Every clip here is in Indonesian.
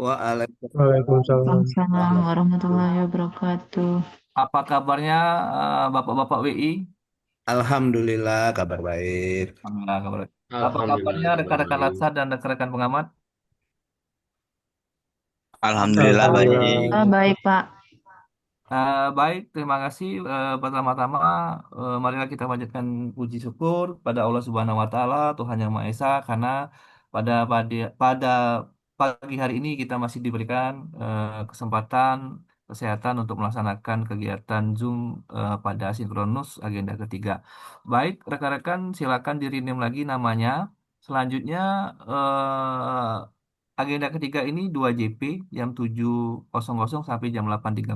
Waalaikumsalam Waalaikumsalam. Waalaikumsalam warahmatullahi wabarakatuh. Apa kabarnya Bapak-Bapak WI? Alhamdulillah kabar baik. Alhamdulillah, kabar baik. Apa Alhamdulillah kabarnya kabar rekan-rekan baik. Latsar dan rekan-rekan pengamat? Alhamdulillah baik. Alhamdulillah. Baik, Pak. Baik, terima kasih. Pertama-tama, marilah kita panjatkan puji syukur pada Allah Subhanahu Wa Taala, Tuhan Yang Maha Esa, karena pada pagi hari ini kita masih diberikan kesempatan kesehatan untuk melaksanakan kegiatan Zoom pada sinkronus agenda ketiga. Baik, rekan-rekan, silakan direname lagi namanya. Selanjutnya, agenda ketiga ini 2JP jam 7.00 sampai jam 8.30.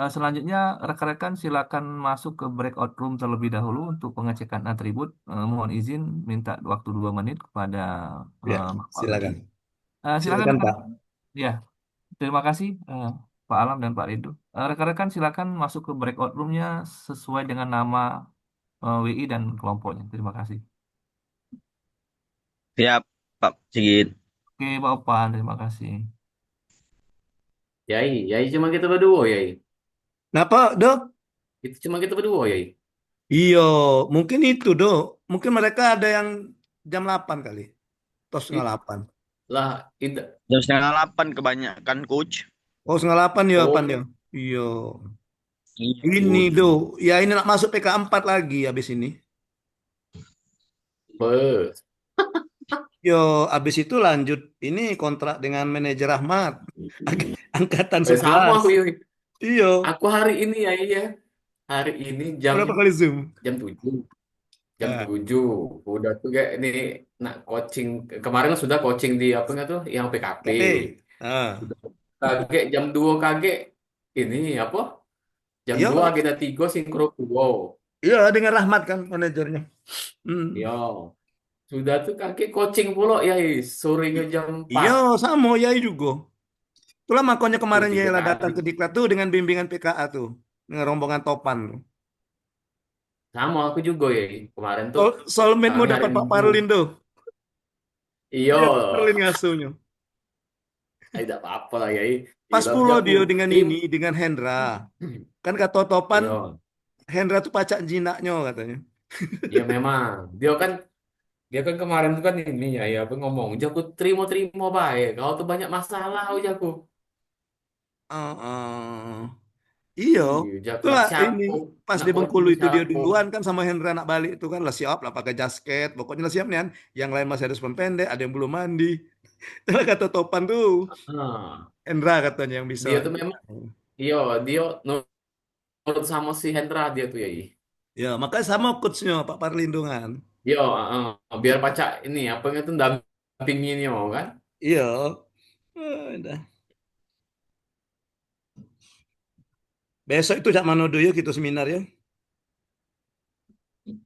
Selanjutnya, rekan-rekan silakan masuk ke breakout room terlebih dahulu untuk pengecekan atribut. Mohon izin minta waktu 2 menit kepada Ya, Bapak WI. silakan. Silakan Silakan, Pak. rekan-rekan. Ya, terima kasih Pak Alam dan Pak Ridho. Rekan-rekan silakan masuk ke breakout roomnya sesuai dengan nama WI dan kelompoknya. Terima kasih. Siap, Pak Sigit. Oke, Pak Opan, terima kasih. Yai cuma kita berdua, Yai. Kenapa, Dok? Itu cuma kita berdua, Yai. Iya, mungkin itu, Dok. Mungkin mereka ada yang jam 8 kali. Atau setengah It, 8. lah, itu. Jam setengah 8 kebanyakan, Coach. Oh, setengah 8 ya, Pan ya. Oh, Iya. Iya, Ini, Coach. Dok. Ya, ini nak masuk PK 4 lagi habis ini. bes. Yo, habis itu lanjut ini kontrak dengan manajer Ahmad. Angkatan Sama 11. aku, Yai. Iya. Aku hari ini, Yai, ya. Hari ini jam Berapa kali Zoom? jam 7. Jam Ah, 7 udah tuh kayak ini nak coaching kemarin kan sudah coaching di apa nggak tuh yang PKP KP. Ah. udah kaget jam 2 kaget ini apa jam Iya, 2 agenda 3 sinkro wow iya dengan Rahmat kan manajernya. Hmm. yo sudah tuh kaget coaching pula ya sorenya I- jam Iya, 4 sama ya juga. Itulah makanya tuh kemarin 3 Yaela kali datang ke Diklat tuh dengan bimbingan PKA tuh. Dengan rombongan Topan. sama aku juga ya kemarin tuh Soulmate-mu kami hari dapat Pak Minggu Parlin tuh. iyo Iya, Pak Parlin ngasuhnya. tidak apa-apa lah ya iya Pas tapi pula aku dia dengan tim ini, dengan Hendra. Kan kata Topan, iyo Hendra tuh pacak jinaknya katanya. ya memang dia kan kemarin tuh kan ini ya apa ngomong, Jaku terima-terima baik. Kau tuh banyak masalah, oh Jaku. Uh, Iya, Iya, Jaku nak itulah ini siapa, pas nak di Bengkulu coaching itu dia siapa. duluan kan sama Hendra nak balik itu kan lah siap lah pakai jasket, pokoknya lah siap nih kan. Yang lain masih ada sepon pendek, ada yang belum mandi. Itulah kata Topan tuh, Nah, Hendra katanya yang bisa. dia tuh memang, iya, dia nurut sama si Hendra dia tuh ya. Ya, makanya sama coachnya Pak Parlindungan. Iya, biar pacak ini apa itu dampingin yo kan. Iya. Udah. Besok itu Cak Manodo ya kita seminar ya.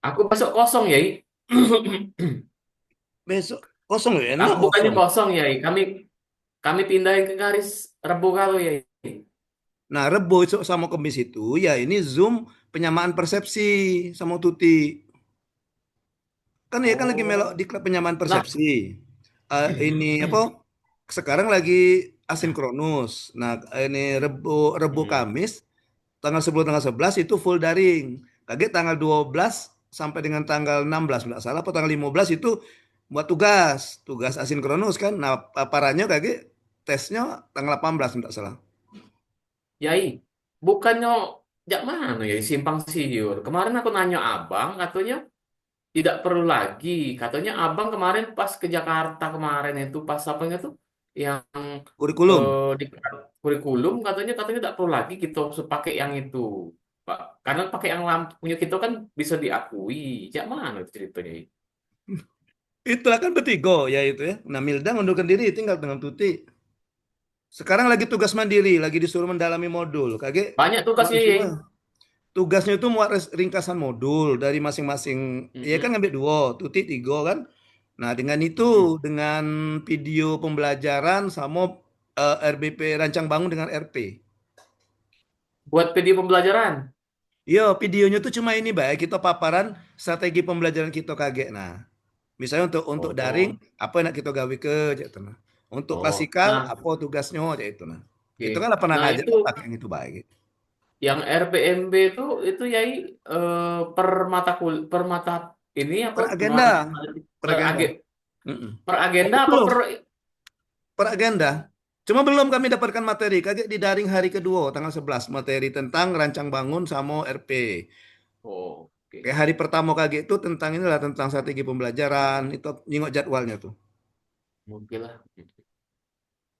Aku besok kosong ya. Besok kosong ya, Aku enak bukannya kosong. kosong ya. Kami pindahin ke garis Rebo kalau ya. Nah, Rebo sama Kemis itu ya ini Zoom penyamaan persepsi sama Tuti. Kan ya kan lagi melok Oh, di klub penyamaan lah. persepsi. Ini apa? Sekarang lagi asinkronus. Nah, ini Rebo Kamis tanggal 10 tanggal 11 itu full daring. Kaget tanggal 12 sampai dengan tanggal 16 enggak salah atau tanggal 15 itu buat tugas asinkronus kan. Nah, paparannya kaget tesnya tanggal 18 enggak salah. Yai, bukannya jak mana ya simpang siur. Kemarin aku nanya abang, katanya tidak perlu lagi. Katanya abang kemarin pas ke Jakarta kemarin itu pas apa tuh yang Kurikulum. di kurikulum katanya tidak perlu lagi gitu pakai yang itu, Pak. Karena pakai yang punya kita kan bisa diakui. Jak mana itu ceritanya? Itulah kan bertiga ya itu ya. Nah, Milda ngundurkan diri tinggal dengan Tuti. Sekarang lagi tugas mandiri, lagi disuruh mendalami modul. Kaget Banyak tugasnya ya. tugasnya itu muat ringkasan modul dari masing-masing. Ya kan Mm-mm. ngambil dua, Tuti tiga kan. Nah dengan itu, Mm-mm. dengan video pembelajaran sama RBP rancang bangun dengan RP. Buat video pembelajaran. Yo videonya tuh cuma ini baik kita paparan strategi pembelajaran kita kaget. Nah misalnya untuk daring Oh, apa yang nak kita gawe ke gitu. Nah. Untuk Oh, klasikal nah, apa tugasnya aja itu nah. oke. Itu kan lah pernah Nah ngajar itu kan pakai yang itu baik. yang RPMB itu Yai per mata per mata ini apa Per agenda, per per, agenda. age- Mm-mm. per agenda Tapi apa belum per per agenda. Cuma belum kami dapatkan materi. Kaget di daring hari kedua tanggal 11 materi tentang rancang bangun sama RP. Oh, oke. Kayak hari pertama kaget itu tentang inilah tentang strategi pembelajaran itu nyingok jadwalnya tuh. Mungkin lah.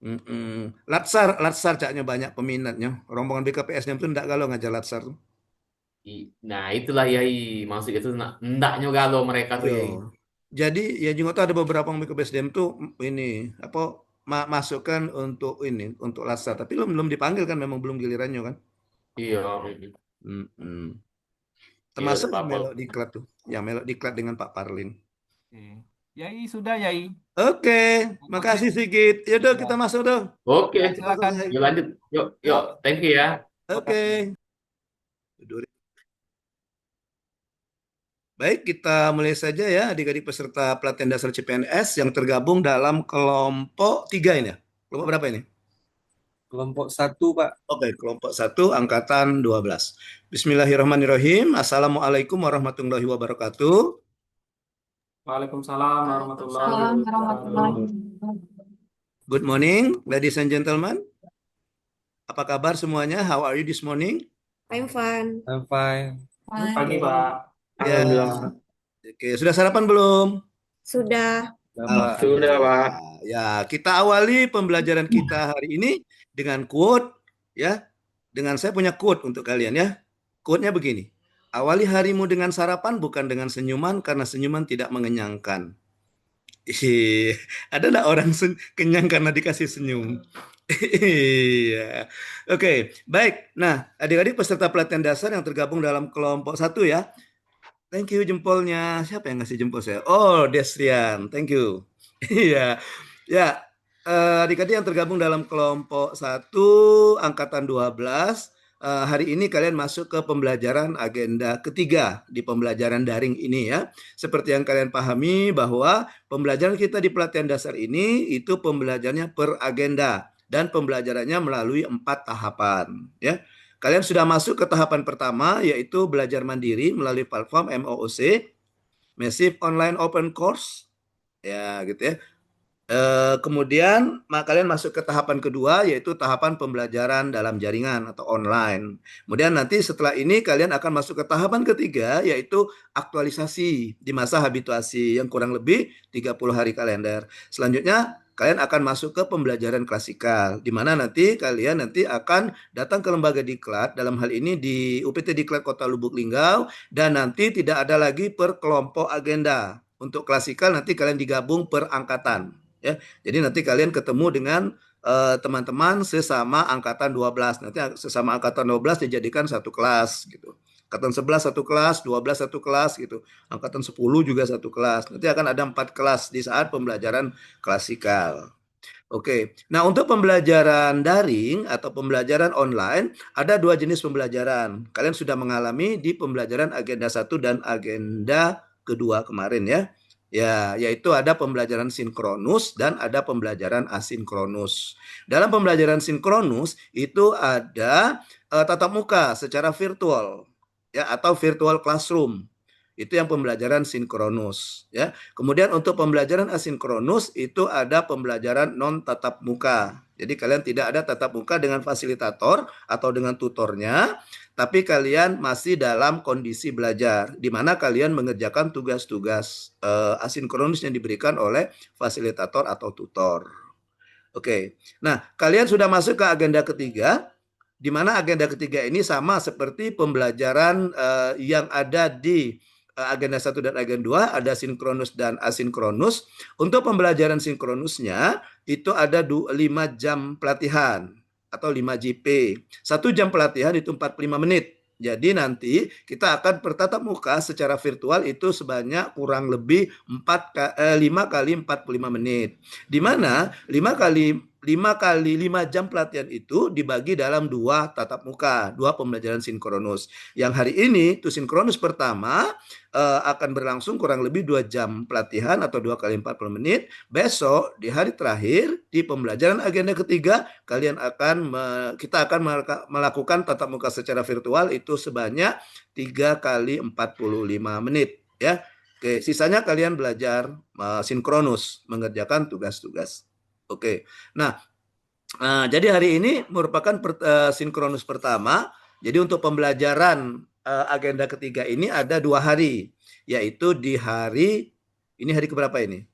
Mm-mm. Latsar caknya banyak peminatnya. Rombongan BKPS-nya tuh enggak galau ngajar Latsar tuh. Nah, itulah Yai. Maksud itu ndaknya galau mereka tuh Yo. Yai. Jadi ya juga tuh ada beberapa yang BKPSDM tuh ini apa masukkan untuk ini untuk Latsar tapi belum belum dipanggil kan memang belum gilirannya kan. Iya. Mm-mm. Iya Termasuk udah yang apa? melok diklat tuh, yang melok diklat dengan Pak Parlin. Oke. Yai sudah Yai. Oke, Oke. makasih Sigit. Yaudah kita Ya. masuk dong. Oke. Ya, Kita masuk silakan. Hai. Yuk lanjut. Yuk, yuk. Yuk. Thank you ya. Oke. Makasih. Baik, kita mulai saja ya adik-adik peserta pelatihan dasar CPNS yang tergabung dalam kelompok 3 ini ya. Kelompok berapa ini? Kelompok 1, Pak. Oke, kelompok 1 angkatan 12. Bismillahirrahmanirrahim. Assalamualaikum warahmatullahi wabarakatuh. Waalaikumsalam warahmatullahi Salam warahmatullahi wabarakatuh. wabarakatuh. Good morning, ladies and gentlemen. Apa kabar semuanya? How are you this morning? I'm fine. I'm fine. Pagi, Pak. Ya, Alhamdulillah. oke. Sudah sarapan belum? Sudah. Bapak. Sudah, Pak. Ya, kita awali pembelajaran kita hari ini dengan quote ya. Dengan saya punya quote untuk kalian ya. Quote-nya begini. Awali harimu dengan sarapan bukan dengan senyuman karena senyuman tidak mengenyangkan. Ih, ada nggak orang kenyang karena dikasih senyum? Iya. Oke, baik. Nah, adik-adik peserta pelatihan dasar yang tergabung dalam kelompok 1 ya. Thank you jempolnya. Siapa yang ngasih jempol saya? Oh, Destrian. Thank you. Iya. Ya, adik-adik yang tergabung dalam kelompok 1 angkatan 12, hari ini kalian masuk ke pembelajaran agenda ketiga di pembelajaran daring ini ya. Seperti yang kalian pahami bahwa pembelajaran kita di pelatihan dasar ini itu pembelajarannya per agenda dan pembelajarannya melalui 4 tahapan ya. Kalian sudah masuk ke tahapan pertama yaitu belajar mandiri melalui platform MOOC, Massive Online Open Course, ya gitu ya. Kemudian kalian masuk ke tahapan kedua yaitu tahapan pembelajaran dalam jaringan atau online. Kemudian nanti setelah ini kalian akan masuk ke tahapan ketiga yaitu aktualisasi di masa habituasi yang kurang lebih 30 hari kalender. Selanjutnya kalian akan masuk ke pembelajaran klasikal di mana nanti kalian akan datang ke lembaga diklat dalam hal ini di UPT Diklat Kota Lubuk Linggau dan nanti tidak ada lagi per kelompok agenda. Untuk klasikal nanti kalian digabung per angkatan. Ya, jadi nanti kalian ketemu dengan teman-teman sesama angkatan 12. Nanti sesama angkatan 12 dijadikan satu kelas gitu. Angkatan 11 satu kelas, 12 satu kelas gitu. Angkatan 10 juga satu kelas. Nanti akan ada 4 kelas di saat pembelajaran klasikal. Oke. Nah, untuk pembelajaran daring atau pembelajaran online ada 2 jenis pembelajaran. Kalian sudah mengalami di pembelajaran agenda 1 dan agenda kedua kemarin ya. Ya, yaitu ada pembelajaran sinkronus dan ada pembelajaran asinkronus. Dalam pembelajaran sinkronus itu ada tatap muka secara virtual ya atau virtual classroom. Itu yang pembelajaran sinkronus ya. Kemudian untuk pembelajaran asinkronus itu ada pembelajaran non tatap muka. Jadi kalian tidak ada tatap muka dengan fasilitator atau dengan tutornya, tapi kalian masih dalam kondisi belajar di mana kalian mengerjakan tugas-tugas asinkronus yang diberikan oleh fasilitator atau tutor. Oke. Nah, kalian sudah masuk ke agenda ketiga di mana agenda ketiga ini sama seperti pembelajaran yang ada di agenda 1 dan agenda 2, ada sinkronus dan asinkronus. Untuk pembelajaran sinkronusnya itu ada 5 jam pelatihan atau 5 JP. 1 jam pelatihan itu 45 menit. Jadi nanti kita akan bertatap muka secara virtual itu sebanyak kurang lebih 5 kali 45 menit. Di mana 5 kali 5 kali 5 jam pelatihan itu dibagi dalam 2 tatap muka, 2 pembelajaran sinkronus. Yang hari ini itu sinkronus pertama akan berlangsung kurang lebih 2 jam pelatihan atau 2 kali 40 menit. Besok di hari terakhir di pembelajaran agenda ketiga kita akan melakukan tatap muka secara virtual itu sebanyak 3 kali 45 menit ya. Oke, sisanya kalian belajar sinkronus mengerjakan tugas-tugas. Oke. Nah, jadi hari ini merupakan sinkronus pertama. Jadi untuk pembelajaran agenda ketiga ini ada 2 hari, yaitu di ini hari keberapa ini?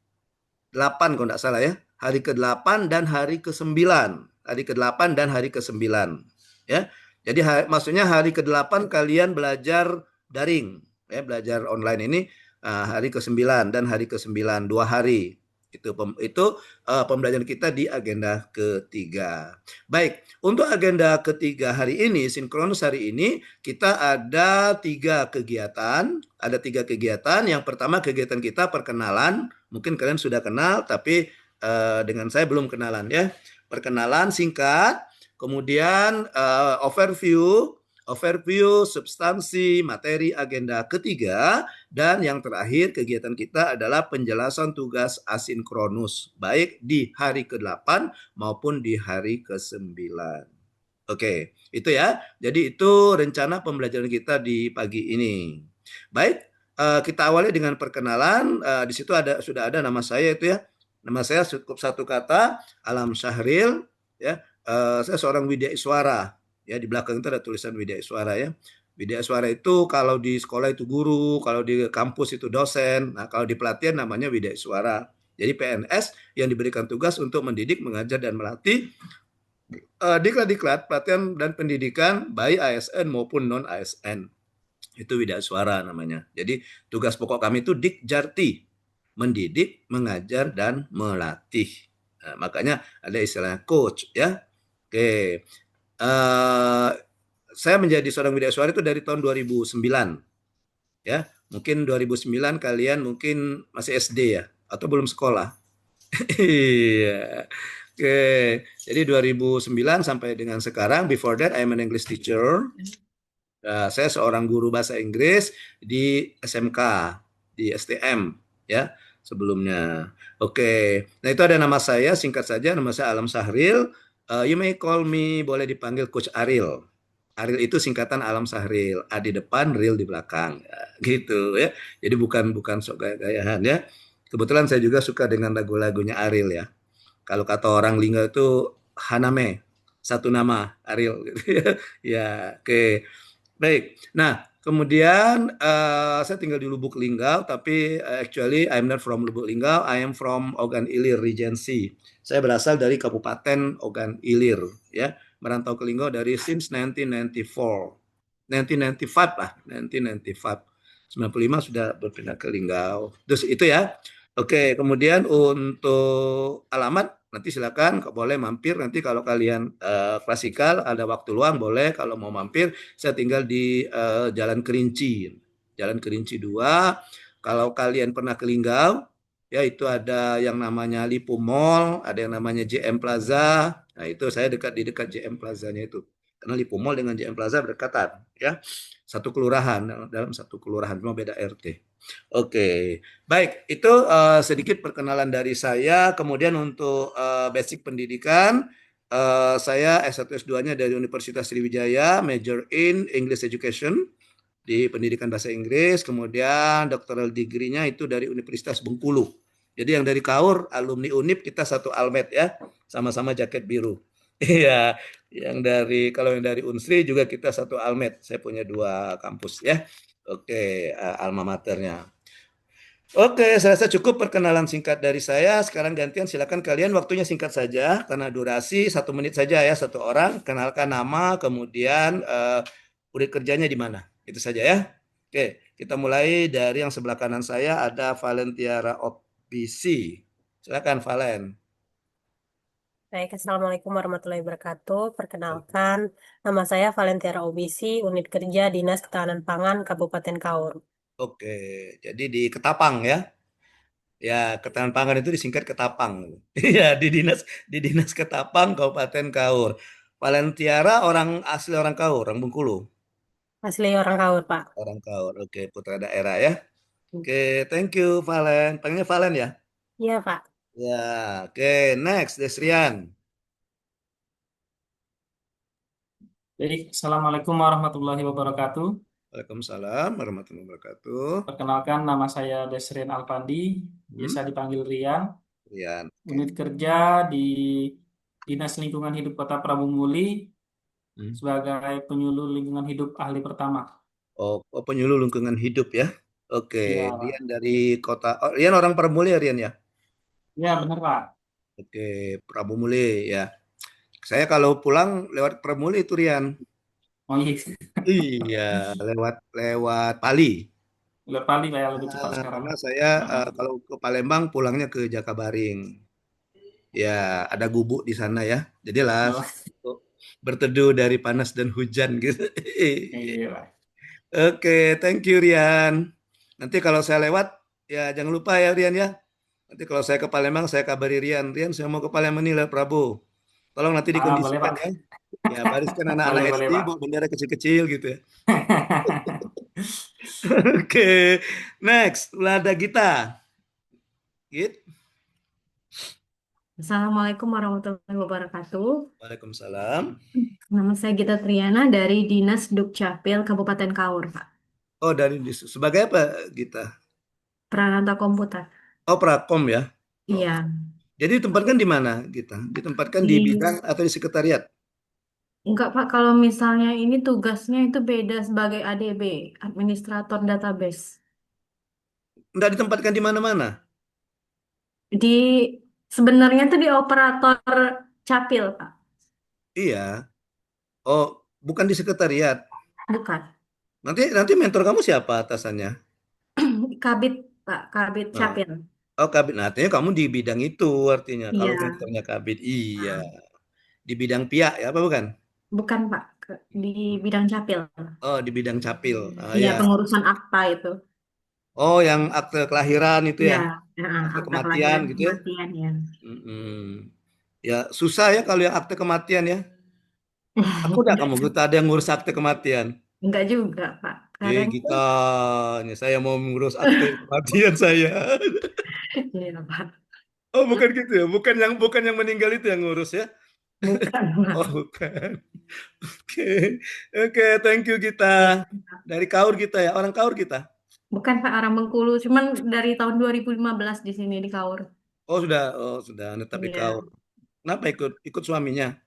8 kalau tidak salah ya. Hari ke-8 dan hari ke-9. Hari ke-8 dan hari ke-9. Ya. Jadi maksudnya hari ke-8 kalian belajar daring, ya, belajar online ini hari ke-9 dan hari ke-9, 2 hari. Itu pembelajaran kita di agenda ketiga. Baik, untuk agenda ketiga hari ini, sinkronus hari ini, kita ada 3 kegiatan. Ada 3 kegiatan. Yang pertama kegiatan kita perkenalan. Mungkin kalian sudah kenal, tapi dengan saya belum kenalan ya. Perkenalan singkat, kemudian overview, substansi, materi agenda ketiga, dan yang terakhir kegiatan kita adalah penjelasan tugas asinkronus, baik di hari ke-8 maupun di hari ke-9. Oke, itu ya. Jadi itu rencana pembelajaran kita di pagi ini. Baik, kita awali dengan perkenalan. Di situ sudah ada nama saya itu ya. Nama saya cukup satu kata, Alam Syahril. Ya, saya seorang widya iswara. Ya, di belakang itu ada tulisan widya iswara ya. Widya iswara itu kalau di sekolah itu guru, kalau di kampus itu dosen. Nah, kalau di pelatihan namanya widya iswara. Jadi PNS yang diberikan tugas untuk mendidik, mengajar, dan melatih diklat-diklat pelatihan dan pendidikan baik ASN maupun non ASN. Itu widya iswara namanya. Jadi tugas pokok kami itu Dikjarti, mendidik, mengajar, dan melatih. Nah, makanya ada istilahnya coach ya. Oke. Saya menjadi seorang widya iswara itu dari tahun 2009 ya. Mungkin 2009 kalian mungkin masih SD ya atau belum sekolah. Iya. Oke. Jadi 2009 sampai dengan sekarang, before that I am an English teacher. Saya seorang guru bahasa Inggris di SMK, di STM ya sebelumnya. Oke. Nah, itu ada nama saya, singkat saja nama saya Alam Sahril. You may call me, boleh dipanggil Coach Aril. Aril itu singkatan Alam Sahril. A di depan, Ril di belakang. Ya, gitu ya. Jadi bukan sok gaya-gayaan ya. Kebetulan saya juga suka dengan lagu-lagunya Aril ya. Kalau kata orang Lingga itu Haname, satu nama Aril gitu ya. Ya, oke. Baik. Nah, kemudian saya tinggal di Lubuk Linggau, tapi actually I'm not from Lubuk Linggau, I am from Ogan Ilir Regency. Saya berasal dari Kabupaten Ogan Ilir, ya. Merantau ke Linggau dari since 1994. 1995 lah, 1995. 95 sudah berpindah ke Linggau. Terus itu ya. Oke, kemudian untuk alamat nanti silakan boleh mampir nanti kalau kalian klasikal ada waktu luang boleh kalau mau mampir saya tinggal di Jalan Kerinci. Jalan Kerinci 2. Kalau kalian pernah ke Linggau ya itu ada yang namanya Lipo Mall, ada yang namanya JM Plaza. Nah, itu saya di dekat JM Plaza-nya itu. Karena Lipo Mall dengan JM Plaza berdekatan ya. Satu kelurahan dalam satu kelurahan cuma beda RT. Oke. Baik, itu sedikit perkenalan dari saya. Kemudian untuk basic pendidikan, saya S1 S2-nya dari Universitas Sriwijaya, major in English Education di pendidikan bahasa Inggris. Kemudian doctoral degree-nya itu dari Universitas Bengkulu. Jadi yang dari Kaur, alumni Unip kita satu almet ya, sama-sama jaket biru. Iya, kalau yang dari Unsri juga kita satu almet. Saya punya 2 kampus ya. Oke, alma maternya. Oke, saya rasa cukup perkenalan singkat dari saya. Sekarang gantian silakan kalian waktunya singkat saja karena durasi 1 menit saja ya satu orang. Kenalkan nama, kemudian unit kerjanya di mana. Itu saja ya. Oke, kita mulai dari yang sebelah kanan saya ada Valentiara OPC. Silakan Valen. Baik, Assalamualaikum warahmatullahi wabarakatuh. Perkenalkan, nama saya Valentiara OBC, Unit Kerja Dinas Ketahanan Pangan Kabupaten Kaur. Oke, jadi di Ketapang ya. Ya, ketahanan pangan itu disingkat Ketapang. Iya, di dinas Ketapang, Kabupaten Kaur. Valentiara orang asli orang Kaur, orang Bengkulu, Asli orang Kaur, Pak. orang Kaur. Oke, putra daerah ya. Oke, thank you Valen. Panggilnya Valen ya. Iya, Pak. Ya, oke, next Desrian. Baik, Assalamualaikum warahmatullahi wabarakatuh. Waalaikumsalam warahmatullahi wabarakatuh. Perkenalkan, nama saya Desrin Alpandi, biasa Hmm, dipanggil Rian. Rian. Oke. Unit kerja di Dinas Lingkungan Hidup Kota Prabu Muli Hmm. sebagai penyuluh lingkungan hidup ahli pertama. Oh, penyuluh lingkungan hidup ya. Oke, Iya, Pak. Rian dari kota. Oh, Rian orang Permuli ya, Rian ya. Ya, benar, Pak. Oke, Prabu Muli ya. Saya kalau pulang lewat Permuli itu Rian. Oh iya, Iya, lewat lewat Pali. udah paling Pak ya, lebih cepat sekarang. Karena saya kalau ke Palembang pulangnya ke Jakabaring. Ya, ada gubuk di sana ya. Jadilah Oh, untuk berteduh dari panas dan hujan gitu. iya, Pak. Oke, thank you Rian. Nanti kalau saya lewat, ya jangan lupa ya Rian ya. Nanti kalau saya ke Palembang, saya kabari Rian. Rian, saya mau ke Palembang nih lah Prabu. Tolong nanti Ah, boleh, dikondisikan Pak. ya. Ya, bariskan anak-anak Boleh, boleh, SD Pak. bawa bendera kecil-kecil gitu ya. Oke, next, Lada Gita. Git. Assalamualaikum warahmatullahi wabarakatuh. Waalaikumsalam. Nama saya Gita Triana dari Dinas Dukcapil Kabupaten Kaur, Pak. Oh, sebagai apa Gita? Peranata komputer. Oh, Prakom ya. Oh. Iya. Jadi ditempatkan di mana Gita? Ditempatkan di Di bidang atau di sekretariat? Enggak, Pak, kalau misalnya ini tugasnya itu beda sebagai ADB, Administrator Database. Enggak ditempatkan di mana-mana. Di sebenarnya itu di operator capil, Pak. Iya. Oh, bukan di sekretariat. Bukan. Nanti mentor kamu siapa atasannya? Kabit, Pak, Kabit Nah, capil. oh, kabit. Nah, artinya kamu di bidang itu artinya. Kalau Iya. mentornya kabit, iya. Nah, Di bidang pihak ya, apa bukan? bukan, Pak, di bidang capil. Oh, di bidang capil. Ah, Iya, ya. pengurusan akta itu. Oh, yang akte kelahiran itu Iya, ya, ya, akte akta kematian kelahiran gitu ya. kematian ya. Mm-mm. Ya, susah ya kalau yang akte kematian ya. Aku udah kamu Enggak, kita ada yang ngurus akte kematian. enggak juga, Pak. Kadang Kita, tuh, ini saya mau mengurus akte kematian saya. iya, Pak. Oh, bukan gitu ya. Bukan yang meninggal itu yang ngurus ya. Bukan, Pak. Oh, bukan. Oke. Oke, thank you kita. Iya. Dari Kaur kita ya, orang Kaur kita. Bukan, Pak, orang Bengkulu. Cuman dari tahun 2015 di sini di Kaur. Oh sudah netap di Iya. Kaur. Kenapa ikut suaminya?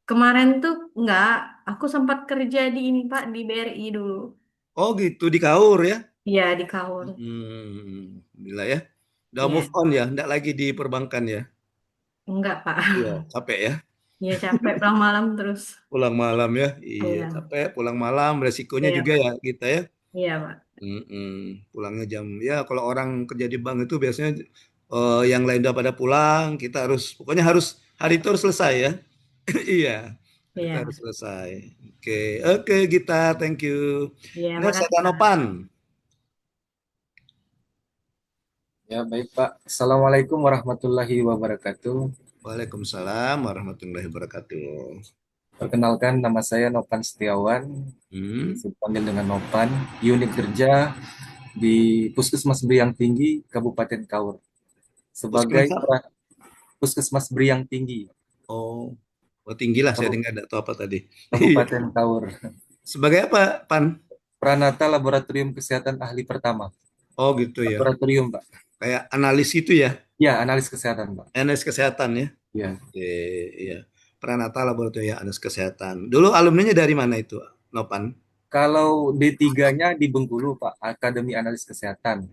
Kemarin tuh enggak, aku sempat kerja di ini, Pak, di BRI dulu. Oh gitu di Kaur ya. Iya, di Kaur. Alhamdulillah ya. Udah Iya. move on ya, enggak lagi di perbankan ya. Enggak, Pak. Iya, capek ya. Iya, capek pulang malam terus. Pulang malam ya. Iya, Iya. capek pulang malam, resikonya Iya, juga Pak. ya kita ya. Iya, Pak. Pulangnya jam ya kalau orang kerja di bank itu biasanya yang lain udah pada pulang, kita harus pokoknya harus hari itu harus selesai ya. Iya, hari itu harus Iya. selesai. Oke, oke Gita, thank you. Iya, Next makasih, ada Pak. Nopan. Ya, baik Pak. Assalamualaikum warahmatullahi wabarakatuh. Waalaikumsalam warahmatullahi wabarakatuh. Perkenalkan, nama saya Nopan Setiawan, Hmm. dipanggil dengan Nopan, unit kerja di Puskesmas Beriang Tinggi, Kabupaten Kaur. Sebagai Puskesmas. Puskesmas Beriang Tinggi, Oh, tinggi lah saya dengar enggak tahu apa tadi. Iya. Kabupaten Kaur. Sebagai apa, Pan? Pranata Laboratorium Kesehatan Ahli Pertama. Oh, gitu ya. Laboratorium, Pak. Kayak analis itu ya. Ya, analis kesehatan, Pak. Analis kesehatan ya. Ya. Oke, iya. Pranata Laboratorium Analis Kesehatan. Dulu alumninya dari mana itu, Nopan? Kalau D3-nya di Bengkulu, Pak, Akademi Analis Kesehatan.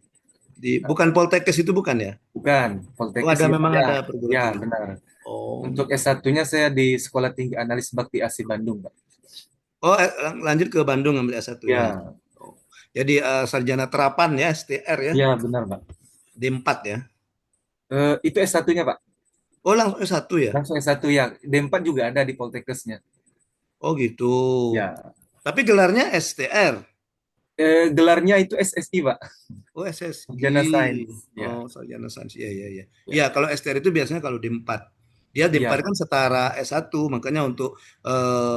Bukan Poltekkes itu bukan ya? Bukan, Oh, Poltekkes ya. memang Ya, ada perguruan ya, tinggi. benar. Oh, Untuk S1-nya saya di Sekolah Tinggi Analis Bakti Asi Bandung, Pak. oh lanjut ke Bandung ambil S1 ya. Ya, Oh. Jadi sarjana terapan ya, STR ya. ya benar, Pak. D4 ya. Itu S1-nya, Pak. Oh, langsung S1 ya. Langsung S1 ya. D4 juga ada di Poltekkesnya. Oh, gitu. Ya, Tapi gelarnya STR. Gelarnya itu SSI, Pak. Oh, SSI. Sarjana Sains. Ya. Oh, sarjana sains. Iya, iya, iya. Ya. Iya, kalau STR itu biasanya kalau D4. Dia Iya, D4 Pak. kan setara S1, makanya untuk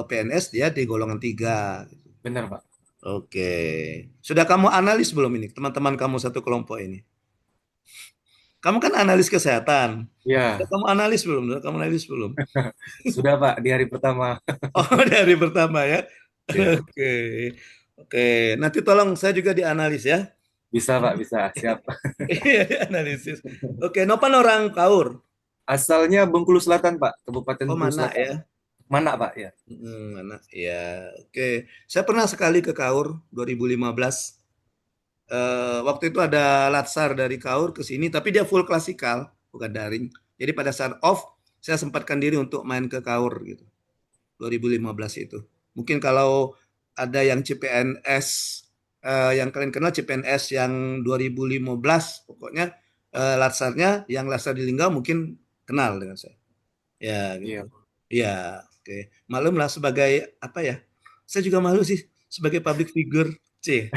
PNS dia di golongan 3. Benar, Pak. Oke. Sudah kamu analis belum ini, teman-teman kamu satu kelompok ini? Kamu kan analis kesehatan. Sudah Ya, kamu analis belum? Sudah kamu analis belum? sudah, Pak, di hari pertama. Oh, dari pertama ya. Ya. Oke. Oke, nanti tolong saya juga dianalis ya. Bisa, Pak, bisa. Siap. Iya, analisis. Oke, Nopan orang Kaur. Asalnya Bengkulu Selatan, Pak. Kabupaten Oh, Bengkulu mana Selatan. ya? Mana, Pak? Ya. Mana? Ya, oke. Saya pernah sekali ke Kaur 2015. Waktu itu ada latsar dari Kaur ke sini, tapi dia full klasikal, bukan daring. Jadi pada saat off, saya sempatkan diri untuk main ke Kaur gitu. 2015 itu. Mungkin kalau ada yang CPNS, yang kalian kenal CPNS yang 2015, pokoknya latsarnya, yang latsar di Linggau mungkin kenal dengan saya. Ya, Iya. gitu. Ya, oke. Malum lah sebagai apa ya? Saya juga malu sih sebagai public figure, C.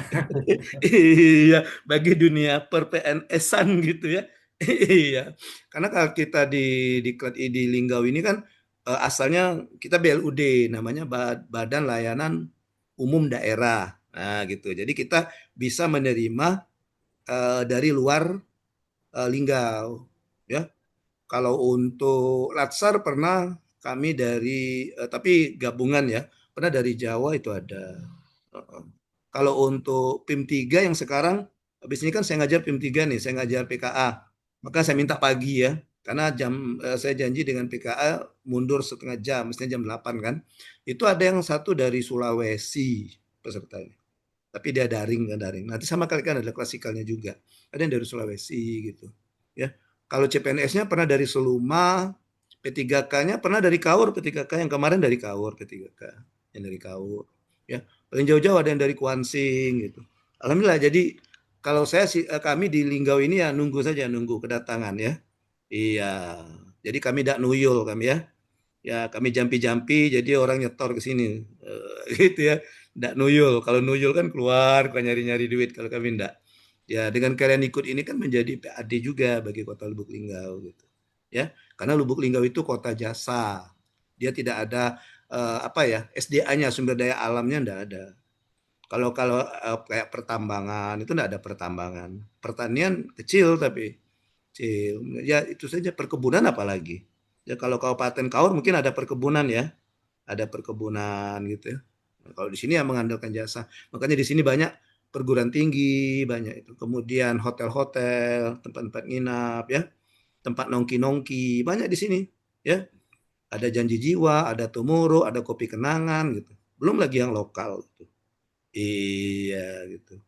Iya, bagi dunia per-PNS-an gitu ya. Iya. Karena kalau kita di Linggau ini kan asalnya kita BLUD, namanya Badan Layanan Umum Daerah. Nah, gitu. Jadi kita bisa menerima dari luar Linggau, ya. Kalau untuk Latsar pernah kami dari tapi gabungan ya, pernah dari Jawa itu ada. Heeh. Kalau untuk PIM 3 yang sekarang, habis ini kan saya ngajar PIM 3 nih, saya ngajar PKA. Maka saya minta pagi ya, karena saya janji dengan PKA mundur setengah jam, mestinya jam 8 kan. Itu ada yang satu dari Sulawesi pesertanya. Tapi dia daring, nggak daring. Nanti sama kali kan ada klasikalnya juga. Ada yang dari Sulawesi gitu. Ya. Kalau CPNS-nya pernah dari Seluma, P3K-nya pernah dari Kaur, P3K yang kemarin dari Kaur, P3K yang dari Kaur. Ya, paling jauh-jauh ada yang dari Kuansing gitu. Alhamdulillah. Jadi kalau kami di Linggau ini ya nunggu saja, nunggu kedatangan ya. Iya. Jadi kami tidak nuyul kami ya. Ya kami jampi-jampi, jadi orang nyetor ke sini, gitu ya. Nggak nuyul. Kalau nuyul kan keluar nyari-nyari duit. Kalau kami enggak. Ya dengan kalian ikut ini kan menjadi PAD juga bagi Kota Lubuk Linggau gitu. Ya, karena Lubuk Linggau itu kota jasa. Dia tidak ada apa ya, SDA-nya, sumber daya alamnya enggak ada. Kalau kalau kayak pertambangan itu enggak ada pertambangan. Pertanian kecil tapi kecil. Ya itu saja, perkebunan apalagi. Ya kalau Kabupaten Kaur mungkin ada perkebunan ya. Ada perkebunan gitu ya. Nah, kalau di sini ya mengandalkan jasa. Makanya di sini banyak perguruan tinggi, banyak itu. Kemudian hotel-hotel, tempat-tempat nginap ya, tempat nongki-nongki, banyak di sini ya. Ada Janji Jiwa, ada Tomorrow, ada Kopi Kenangan gitu. Belum lagi yang lokal gitu. Iya gitu.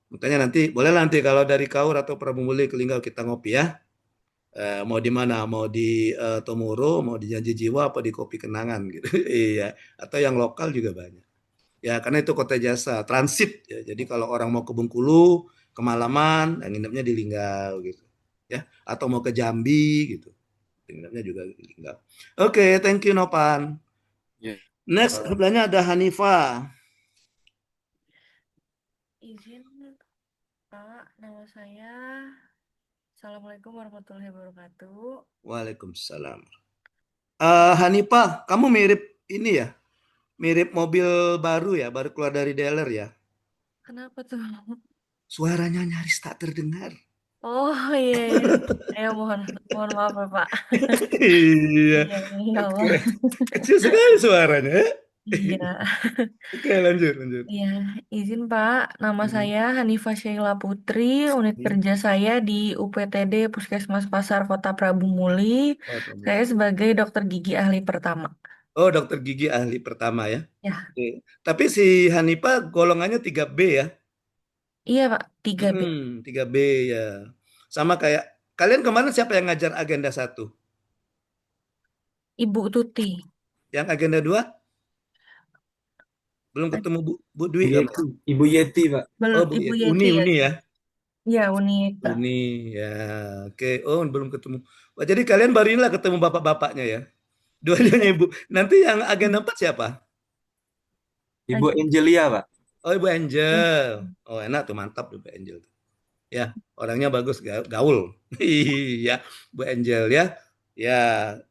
Makanya boleh nanti kalau dari Kaur atau Prabu Muli ke Linggau kita ngopi ya. Mau di mana? Mau di Tomorrow, mau di Janji Jiwa, apa di Kopi Kenangan gitu. Iya. Atau yang lokal juga banyak. Ya, karena itu kota jasa, transit ya. Jadi kalau orang mau ke Bengkulu, kemalaman, nginepnya di Linggau gitu. Ya, atau mau ke Jambi gitu. Nginepnya juga di Linggau. Oke, thank you Nopan. Ya. Next, sebelahnya ada Hanifah. Izin, Pak, nama saya. Assalamualaikum warahmatullahi wabarakatuh. Waalaikumsalam. Hanifah, kamu mirip ini ya? Mirip mobil baru ya, baru keluar dari dealer ya? Kenapa tuh? Suaranya nyaris tak terdengar. Oh iya, iya. Ayo mohon maaf ya Pak. Iya. Iya, ya Allah. Kecil sekali suaranya. Iya. Oke, lanjut. Iya, izin Pak, nama saya Hanifah Sheila Putri, unit kerja saya di UPTD Puskesmas Pasar Kota Prabu Muli. Saya sebagai dokter gigi ahli pertama. Oh, dokter gigi ahli pertama ya. Ya, Oke. Tapi si Hanifah golongannya 3B ya. iya Pak, 3B. 3B ya. Sama kayak kalian kemarin siapa yang ngajar agenda 1? Ibu Tuti. Yang agenda 2? Belum ketemu Bu Dwi kamu? Ibu Yeti, Pak. Oh, Bu Ibu Uni Yeti ya. ya. Iya, Unita. Uni ya. Oke. Oh, belum ketemu. Wah, jadi kalian baru inilah ketemu bapak-bapaknya ya. Dua-duanya Ibu. Nanti yang agenda 4 siapa? Ibu Angelia, Pak. Oh, Ibu Angel. Oh, enak tuh, mantap tuh, Bu Angel. Ya, orangnya bagus, gaul. Iya, Bu Angel ya. Ya,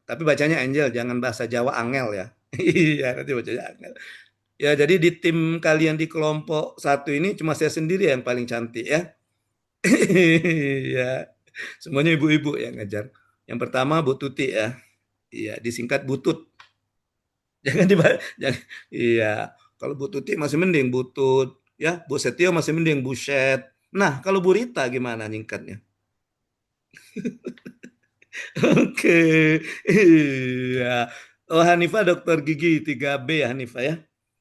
tapi bacanya Angel, jangan bahasa Jawa angel ya. Iya, nanti bacanya angel. Ya, jadi di tim kalian di kelompok satu ini cuma saya sendiri yang paling cantik ya. Iya, semuanya ibu-ibu yang ngajar. Yang pertama Bu Tuti ya. Iya, disingkat Butut. Jangan jangan. Iya, kalau Bu Tuti masih mending Butut ya. Bu Setio masih mending Buset. Nah, kalau Bu Rita gimana nyingkatnya? Oke. Iya. Oh, Hanifah dokter gigi 3B ya Hanifah ya.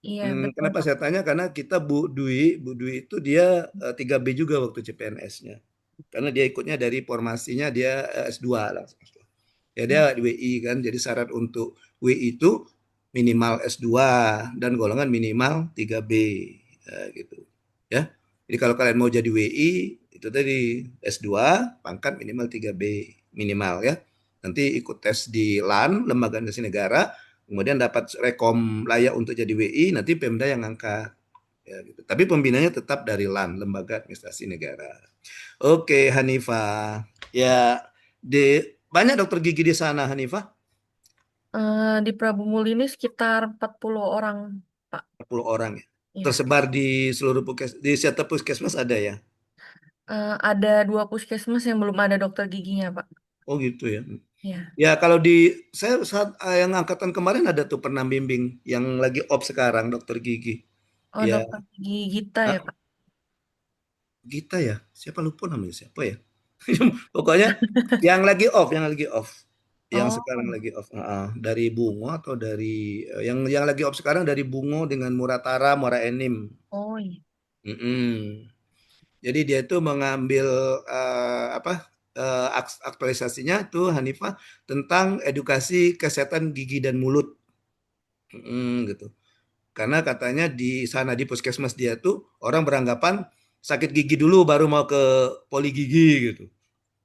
Iya, betul, Kenapa Pak. saya tanya? Karena kita Bu Dwi itu dia 3B juga waktu CPNS-nya. Karena dia ikutnya dari formasinya dia S2 lah. Ya dia WI kan. Jadi syarat untuk WI itu minimal S2 dan golongan minimal 3B gitu. Ya. Jadi kalau kalian mau jadi WI itu tadi S2 pangkat minimal 3B minimal ya. Nanti ikut tes di LAN, Lembaga Administrasi Negara, kemudian dapat rekom layak untuk jadi WI, nanti Pemda yang ngangkat. Ya, gitu. Tapi pembinanya tetap dari LAN, Lembaga Administrasi Negara. Oke, Hanifah. Ya, banyak dokter gigi di sana, Hanifah? Di Prabu Muli ini sekitar 40 orang, Pak. 40 orang ya. Iya. Tersebar di seluruh di setiap puskesmas ada ya? Ada 2 puskesmas yang belum ada dokter giginya, Pak. Oh gitu ya. Iya. Ya kalau saya saat yang angkatan kemarin ada tuh pernah bimbing yang lagi sekarang dokter gigi. Oh, Ya, dokter gigi Gita ya, Pak. Gita ya. Siapa lupa namanya siapa ya? Pokoknya yang lagi off. Yang Oh, sekarang lagi off. Dari Bungo atau dari yang lagi off sekarang dari Bungo dengan Muratara, Muara Enim. oh iya. Mm-mm. Jadi dia itu mengambil aktualisasinya itu Hanifah tentang edukasi kesehatan gigi dan mulut. Gitu. Karena katanya di sana di puskesmas dia tuh orang beranggapan sakit gigi dulu baru mau ke poli gigi gitu.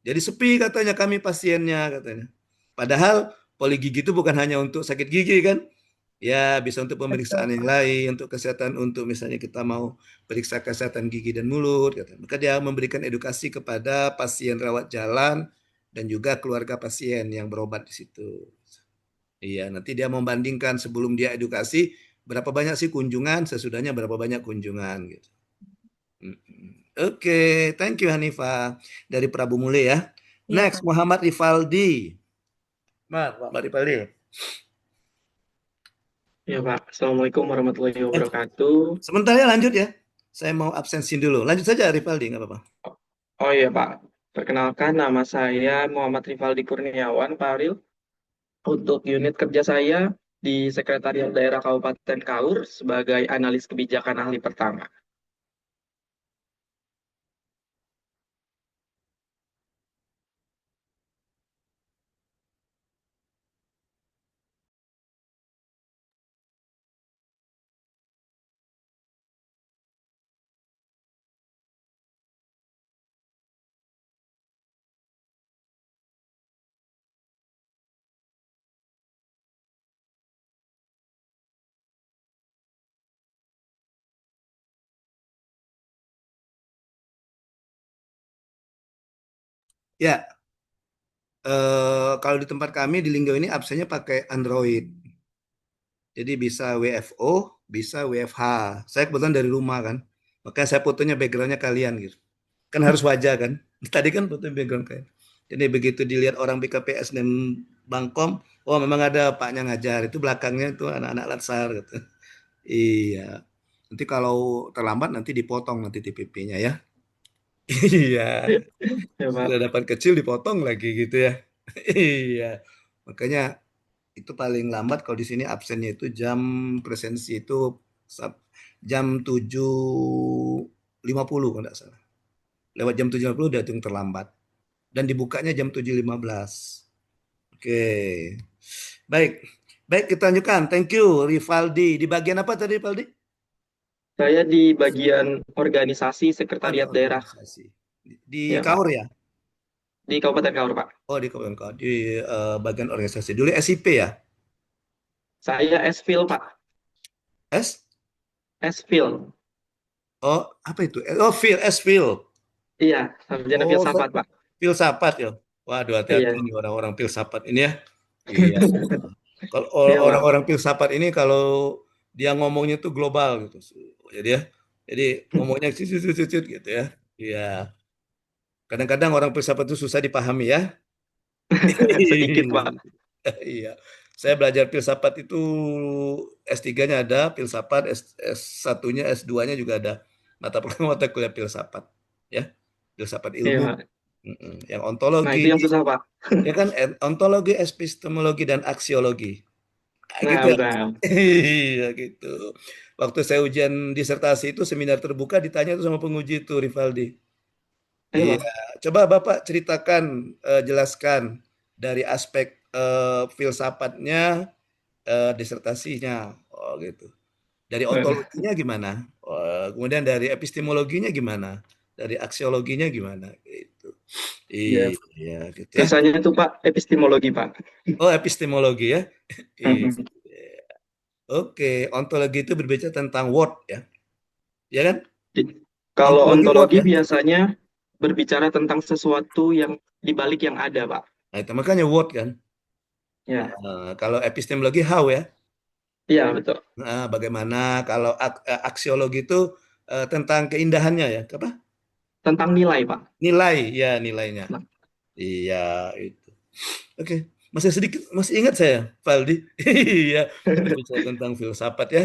Jadi sepi katanya kami pasiennya katanya. Padahal poli gigi itu bukan hanya untuk sakit gigi kan. Ya, bisa untuk Betul, pemeriksaan yang Pak. lain, untuk kesehatan, untuk misalnya kita mau periksa kesehatan gigi dan mulut. Katanya. Maka dia memberikan edukasi kepada pasien rawat jalan dan juga keluarga pasien yang berobat di situ. Iya, nanti dia membandingkan sebelum dia edukasi, berapa banyak sih kunjungan, sesudahnya berapa banyak kunjungan gitu. Oke, thank you Hanifah dari Prabu Mule ya. Iya, Next, Pak. Muhammad Rifaldi. Muhammad Rifaldi. Ya Pak, Assalamualaikum warahmatullahi wabarakatuh. Sebentar ya lanjut ya. Saya mau absensi dulu. Lanjut saja Rifaldi, nggak apa-apa. Oh iya Pak, perkenalkan nama saya Muhammad Rifaldi Kurniawan, Pak Aril. Untuk unit kerja saya di Sekretariat Daerah Kabupaten Kaur sebagai analis kebijakan ahli pertama. Ya, kalau di tempat kami di Linggo ini absennya pakai Android. Jadi bisa WFO, bisa WFH. Saya kebetulan dari rumah kan. Makanya saya fotonya backgroundnya kalian gitu. Kan harus wajah kan. Tadi kan foto background kalian. Jadi begitu dilihat orang BKPS dan Bangkom, oh memang ada paknya ngajar. Itu belakangnya itu anak-anak Latsar gitu. Iya. Nanti kalau terlambat nanti dipotong nanti TPP-nya ya. Iya. Ya Pak. Sudah dapat kecil dipotong lagi gitu ya. Iya. Makanya itu paling lambat kalau di sini absennya itu jam presensi itu jam 7.50 kalau tidak salah. Lewat jam 7.50 udah hitung terlambat. Dan dibukanya jam 7.15. Oke. Baik. Baik, kita lanjutkan. Thank you, Rivaldi. Di bagian apa tadi, Rivaldi? Saya di bagian organisasi Oh, di Sekretariat Daerah. organisasi. Di Ya, Kaur Pak. ya? Di Kabupaten Kaur, Pak. Oh, di Kabupaten Kaur. Di bagian organisasi. Dulu SIP ya? Saya SFIL, Pak. S? SFIL. Oh, apa itu? Oh, S-Phil. Iya, sarjana Oh, filsafat, Pak. filsafat ya. Waduh, hati-hati Iya. nih orang-orang filsafat ini ya. Iya. Kalau Iya, Pak. orang-orang filsafat ini kalau dia ngomongnya tuh global gitu. Jadi ya, jadi ngomongnya cucut gitu ya. Iya. Kadang-kadang orang filsafat itu susah dipahami ya. Sedikit, Pak. Iya. Saya belajar filsafat itu S3-nya ada filsafat, S1-nya, S2-nya juga ada mata kuliah filsafat. Ya, filsafat Iya, ilmu. Pak. Yang Nah, ontologi, itu yang susah, Pak. ya kan ontologi, epistemologi dan aksiologi. Kayak gitu Nah, ya. benar. Iya gitu. Waktu saya ujian disertasi itu seminar terbuka ditanya tuh sama penguji itu Rivaldi. Ayo, Iya, Pak. coba Bapak ceritakan, jelaskan dari aspek filsafatnya, disertasinya. Oh gitu. Dari ontologinya gimana? Kemudian dari epistemologinya gimana? Dari aksiologinya gimana? Gitu. Iya. Iya, gitu ya. Susahnya itu, Pak, epistemologi, Pak. Oh, epistemologi ya. Iya. Mm-mm. Oke, ontologi itu berbicara tentang word ya. Ya kan? Kalau Ontologi word ontologi ya. biasanya berbicara tentang sesuatu yang dibalik yang ada, Pak. Nah, itu makanya word kan. Ya, Kalau epistemologi how ya. iya betul. Nah, bagaimana kalau aksiologi itu tentang keindahannya ya, apa? Tentang nilai, Pak. Nilai ya nilainya. Nah, Iya itu. Oke, masih sedikit masih ingat saya, Valdi. Iya, berbicara tentang filsafat ya.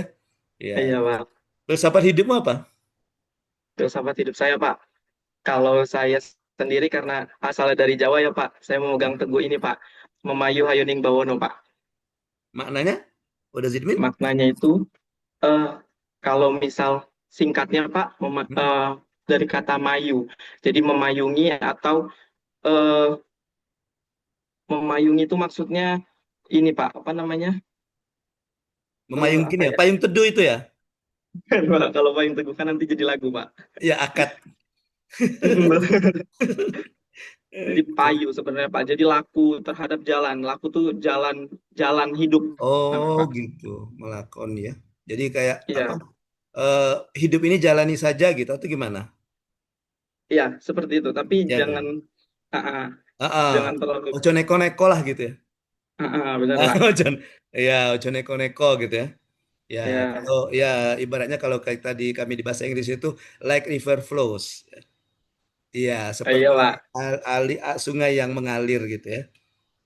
Iya. iya, Pak. Filsafat hidupmu apa? Filsafat hidup saya, Pak. Kalau saya sendiri karena asalnya dari Jawa ya, Pak. Saya memegang teguh ini, Pak. Memayu Hayuning Bawono, Pak. Maknanya? What does it mean? Maknanya itu eh, kalau misal singkatnya, Pak, Hmm? dari kata mayu. Jadi memayungi atau eh, memayungi itu maksudnya ini, Pak, apa namanya? Memayung Apa gini ya, ya? payung teduh itu ya? Pak, kalau payung teguh kan nanti jadi lagu, Pak. Ya akad. Jadi payu sebenarnya, Pak. Jadi laku terhadap jalan. Laku tuh jalan jalan hidup. Nah, Oh Pak. gitu, melakon ya. Jadi kayak apa? Iya, eh, Hidup ini jalani saja gitu atau gimana? iya seperti itu. Tapi Ya jangan kan? ah, ah, Ah, ah. jangan terlalu Ojo neko-neko lah gitu ya. benar, Ah, Pak. ojo, ya ojo neko-neko gitu ya. Ya, Ya, kalau ya ibaratnya kalau kayak tadi kami di bahasa Inggris itu like river flows. Iya, iya, seperti Pak. sungai yang mengalir gitu ya.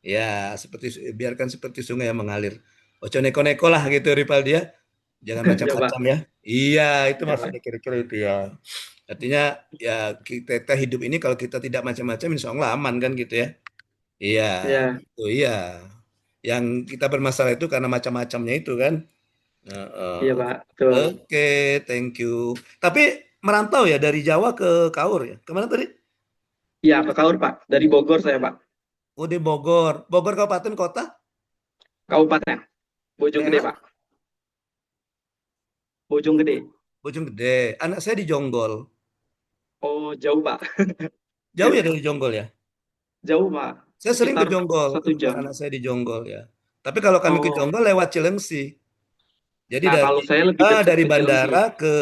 Ya, seperti biarkan seperti sungai yang mengalir. Ojo neko-neko lah gitu Ripal dia. Jangan Ya, macam-macam Pak. ya. Iya, itu Ya, maksudnya Pak. kira-kira itu ya. Artinya ya kita hidup ini kalau kita tidak macam-macam insya Allah aman kan gitu ya. Iya, Ya, itu iya. Yang kita bermasalah itu karena macam-macamnya itu kan. Heeh. iya, Pak. Betul. Oke, thank you. Tapi merantau ya dari Jawa ke Kaur ya. Kemana tadi? Iya, ke Kaur, Pak. Dari Bogor saya, Pak. Oh, di Bogor. Bogor kabupaten kota? Kabupaten Bojonggede, Daerah? Pak. Bojonggede. Bojonggede. Anak saya di Jonggol. Oh, jauh, Pak. Jauh ya dari Jonggol ya? Jauh, Pak. Saya sering ke Sekitar Jonggol, ke satu tempat jam. anak saya di Jonggol ya. Tapi kalau kami ke Oh, Jonggol lewat Cilengsi. Jadi nah kalau saya lebih ke, dari ke Cilengsi. bandara ke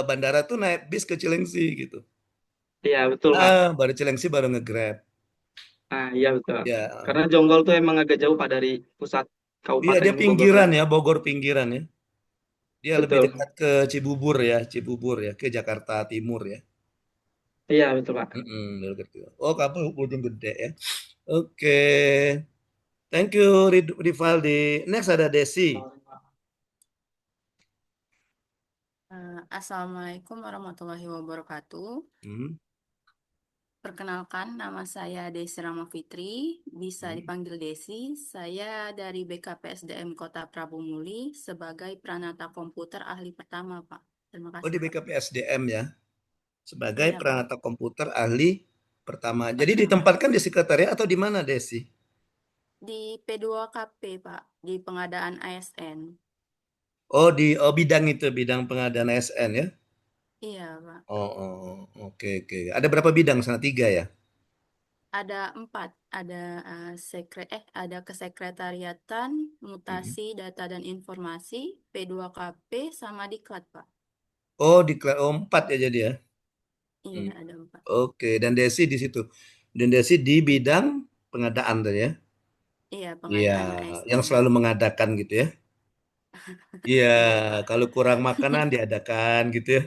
bandara tuh naik bis ke Cilengsi gitu. Iya, betul, Pak. Baru Cilengsi baru nge-Grab. Nah, iya betul. Ya. Karena Jonggol tuh emang agak jauh, Pak, dari pusat Iya, Kabupaten dia Bogor pinggiran saya. ya, Bogor pinggiran ya. Dia lebih Betul. dekat ke Cibubur ya, ke Jakarta Timur ya. Iya, betul, Pak. Dekat ke- Oh, kamu Bojonggede ya. Oke. Thank you, Rivaldi. Next ada Desi. Assalamualaikum warahmatullahi wabarakatuh. Hmm, Perkenalkan, nama saya Desi Rama Fitri, bisa hmm. dipanggil Desi. Saya dari BKPSDM Kota Prabu Muli sebagai Pranata Komputer Ahli Pertama, Pak. Terima Oh, di kasih, Pak. BKP SDM ya, sebagai Iya, Pak. peranata komputer ahli pertama. Jadi Pertama. ditempatkan di sekretariat atau di mana, Desi? Di P2KP, Pak, di pengadaan ASN. Oh, di bidang itu, bidang pengadaan ASN ya? Iya, Pak. Oke, oke. Ada berapa bidang sana? 3 ya? Ada 4, ada kesekretariatan, Hmm. mutasi data dan informasi, P2KP, sama Diklat, Pak. Oh, oh 4 ya jadi ya. Iya, Hmm. ada 4. Oke, dan Desi di situ. Dan Desi di bidang pengadaan tadi ya. Iya, Iya, pengadaan yang ASN. selalu mengadakan gitu ya. Iya, Iya, Pak. kalau kurang makanan diadakan gitu ya.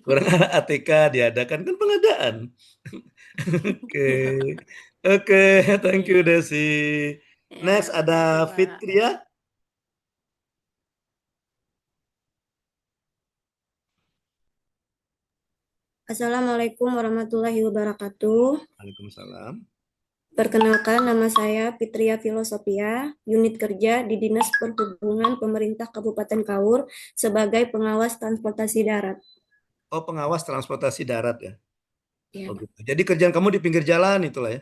Kurang ATK diadakan kan pengadaan. Oke. Oke, thank you Iya. Desi. Ya, Next ada makasih, Pak. Fitria. Assalamualaikum warahmatullahi wabarakatuh. Waalaikumsalam. Perkenalkan, nama saya Fitria Filosofia, unit kerja di Dinas Perhubungan Pemerintah Kabupaten Kaur sebagai pengawas transportasi darat. Oh, pengawas transportasi darat ya. Iya, Oh Pak. gitu. Jadi kerjaan kamu di pinggir jalan itulah ya.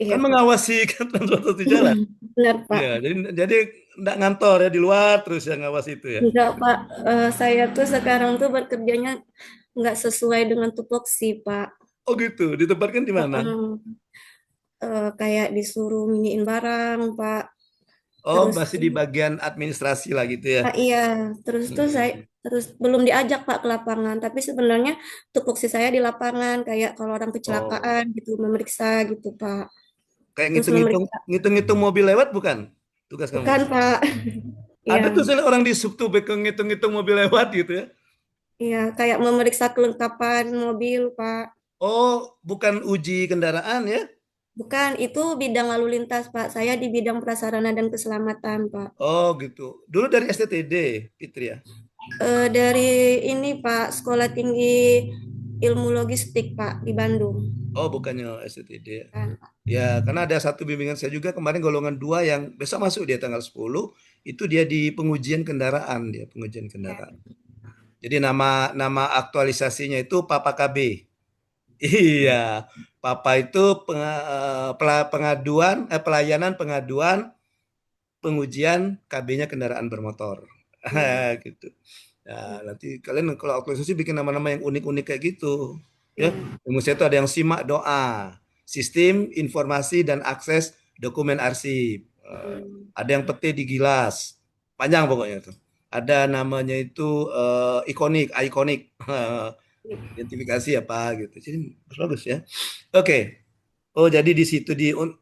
Iya, Kan Pak. mengawasi kan transportasi jalan. Benar, Pak. Iya, jadi enggak ngantor ya di luar terus yang ngawasi itu ya. Enggak, Pak. Saya tuh sekarang tuh bekerjanya nggak sesuai dengan tupoksi, Pak. Oh gitu. Ditempatkan di mana? Heeh. Kayak disuruh miniin barang, Pak. Oh, Terus masih di bagian administrasi lah gitu ya. Iya, terus tuh saya Mm-mm. terus belum diajak Pak ke lapangan, tapi sebenarnya tupoksi saya di lapangan kayak kalau orang Oh, kecelakaan gitu memeriksa gitu Pak. kayak Terus ngitung-ngitung memeriksa ngitung-ngitung mobil lewat bukan tugas kamu? bukan Pak. Ada tuh Iya, saya orang di sub tuh ngitung-ngitung mobil lewat gitu ya. iya kayak memeriksa kelengkapan mobil Pak. Oh, bukan uji kendaraan ya? Bukan, itu bidang lalu lintas Pak. Saya di bidang prasarana dan keselamatan Pak. Oh gitu. Dulu dari STTD, Fitri ya. Dari ini Pak, Sekolah Tinggi Ilmu Logistik Pak di Bandung. Oh, bukannya STTD ya. Kan. Ya, karena ada satu bimbingan saya juga kemarin golongan 2 yang besok masuk dia tanggal 10, itu dia di pengujian kendaraan dia, pengujian kendaraan. Jadi nama nama aktualisasinya itu Papa KB. Iya, Papa itu pelayanan pengaduan pengujian KB-nya kendaraan bermotor. Iya. Gitu. Nah, nanti kalian kalau aktualisasi bikin nama-nama yang unik-unik kayak gitu. Ya, Iya. ilmu saya itu ada yang simak doa, sistem informasi dan akses dokumen arsip. Hmm. Ada yang peti di gilas, panjang pokoknya tuh. Ada namanya itu ikonik, identifikasi apa gitu. Jadi bagus ya. Oke. Oh, jadi di situ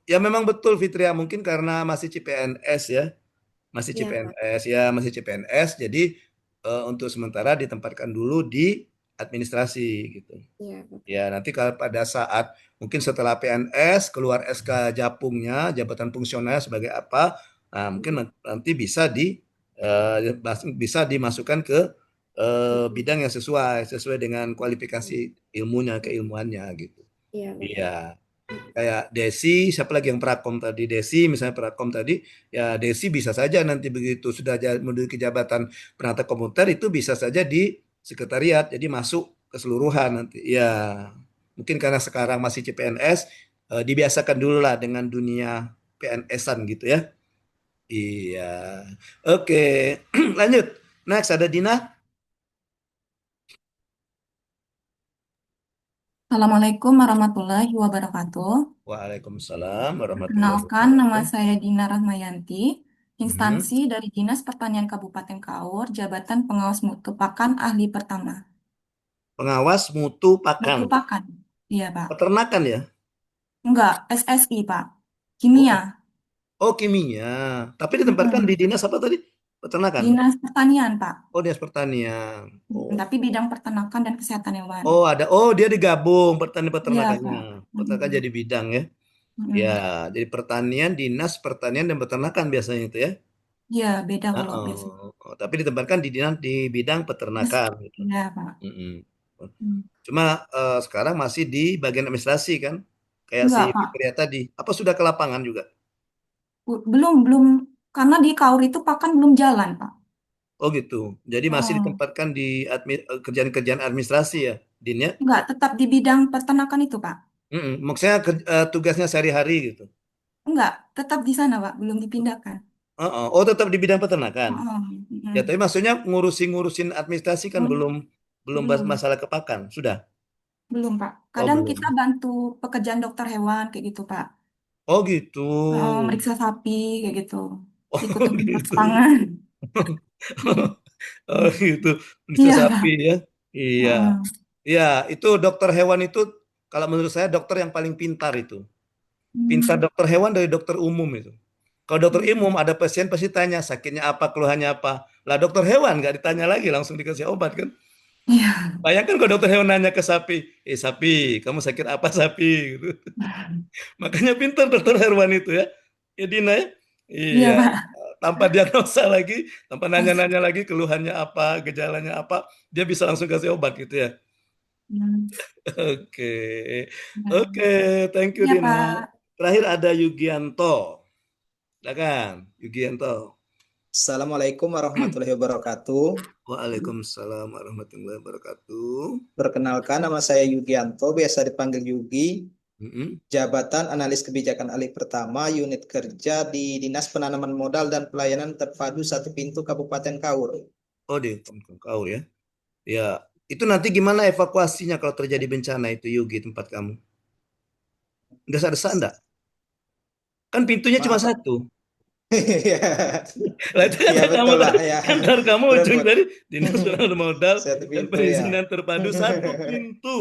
ya memang betul Fitria mungkin karena masih CPNS ya. Masih Iya, Pak. CPNS ya, masih CPNS. Jadi untuk sementara ditempatkan dulu di administrasi gitu. Iya, Pak. Ya, nanti kalau pada saat mungkin setelah PNS keluar SK Japungnya, jabatan fungsional sebagai apa, nah mungkin nanti bisa dimasukkan ke bidang yang sesuai dengan kualifikasi ilmunya, keilmuannya gitu. Iya, betul. Iya. Kayak Desi, siapa lagi yang prakom tadi? Desi, misalnya prakom tadi, ya Desi bisa saja nanti begitu sudah menduduki jabatan penata komputer itu bisa saja di sekretariat, jadi masuk keseluruhan nanti. Ya, mungkin karena sekarang masih CPNS, dibiasakan dulu lah dengan dunia PNS-an gitu ya. Iya, oke, lanjut. Next ada Dina. Assalamualaikum warahmatullahi wabarakatuh. Waalaikumsalam warahmatullahi Perkenalkan, nama wabarakatuh. saya Dina Rahmayanti, Mhm. instansi dari Dinas Pertanian Kabupaten Kaur, Jabatan Pengawas Mutu Pakan Ahli Pertama. Pengawas mutu pakan, Mutu Pakan, iya Pak. peternakan ya. Enggak, SSI Pak. Oh, Kimia. oh kimia. Tapi ditempatkan di Mm-mm. dinas apa tadi? Peternakan. Dinas Pertanian Pak. Oh, dinas pertanian. Oh, Tapi bidang peternakan dan kesehatan hewan. oh ada. Oh, dia digabung pertanian Iya peternakannya. Pak. Peternakan Mm-mm. jadi bidang ya. Ya, Mm-mm. jadi pertanian, dinas pertanian dan peternakan biasanya itu ya. Iya, beda kalau biasa. Oh, oh, tapi ditempatkan di dinas di bidang Terus, peternakan gitu. iya Pak. Mm-mm. Mm. Cuma sekarang masih di bagian administrasi kan, kayak si Enggak Pak. Fitria tadi. Apa sudah ke lapangan juga? Belum, karena di Kaur itu pakan belum jalan Pak. Oh gitu. Jadi masih Oh. ditempatkan di kerjaan-kerjaan administrasi ya, Din ya? Enggak, tetap di bidang peternakan itu, Pak. Maksudnya tugasnya sehari-hari gitu. Enggak, tetap di sana, Pak. Belum dipindahkan. Oh, oh, tetap di bidang peternakan. Oh, Ya, mm. tapi maksudnya ngurusin administrasi kan Belum, belum belum belum, masalah kepakan. Sudah. belum, Pak. Oh, Kadang kita belum. bantu pekerjaan dokter hewan, kayak gitu, Pak. Oh, gitu. Meriksa sapi, kayak gitu. Ikut Oh, terlibat gitu. tangan. Oh, gitu. Bisa Iya, sapi Pak. ya. Iya. Mm-mm. Iya, itu dokter hewan itu kalau menurut saya dokter yang paling pintar itu. Pintar Mm. dokter hewan dari dokter umum itu. Kalau dokter Mm. umum ada pasien pasti tanya sakitnya apa, keluhannya apa. Lah dokter hewan nggak ditanya lagi, langsung dikasih obat kan. Iya. Bayangkan kalau dokter hewan nanya ke sapi, sapi, kamu sakit apa sapi? Gitu. Makanya pintar dokter hewan itu ya. Ya Dina ya. Iya, Iya. Pak. Tanpa diagnosa lagi, tanpa nanya-nanya lagi keluhannya apa, gejalanya apa, dia bisa langsung kasih obat gitu ya. Mm. Oke. Nah. Oke, thank you Iya, Dina. Pak. Terakhir ada Yugianto. Silakan, Yugianto. Assalamualaikum warahmatullahi wabarakatuh. Waalaikumsalam warahmatullahi wabarakatuh. Perkenalkan, nama saya Yugianto, biasa dipanggil Yugi. Mm-mm. Jabatan Analis Kebijakan Alih Pertama, unit kerja di Dinas Penanaman Modal dan Pelayanan Terpadu Satu Pintu Kabupaten Kaur. Oh, di Kaur ya. Ya, itu nanti gimana evakuasinya kalau terjadi bencana itu Yugi tempat kamu? Desa-desa enggak? Kan pintunya cuma Maaf, Pak. satu. Iya, Lah itu iya kata kamu betul, Pak. tadi, Ya, kantor kamu ujung berebut dari Dinas Penanaman Modal satu dan pintu ya. Perizinan Terpadu satu pintu.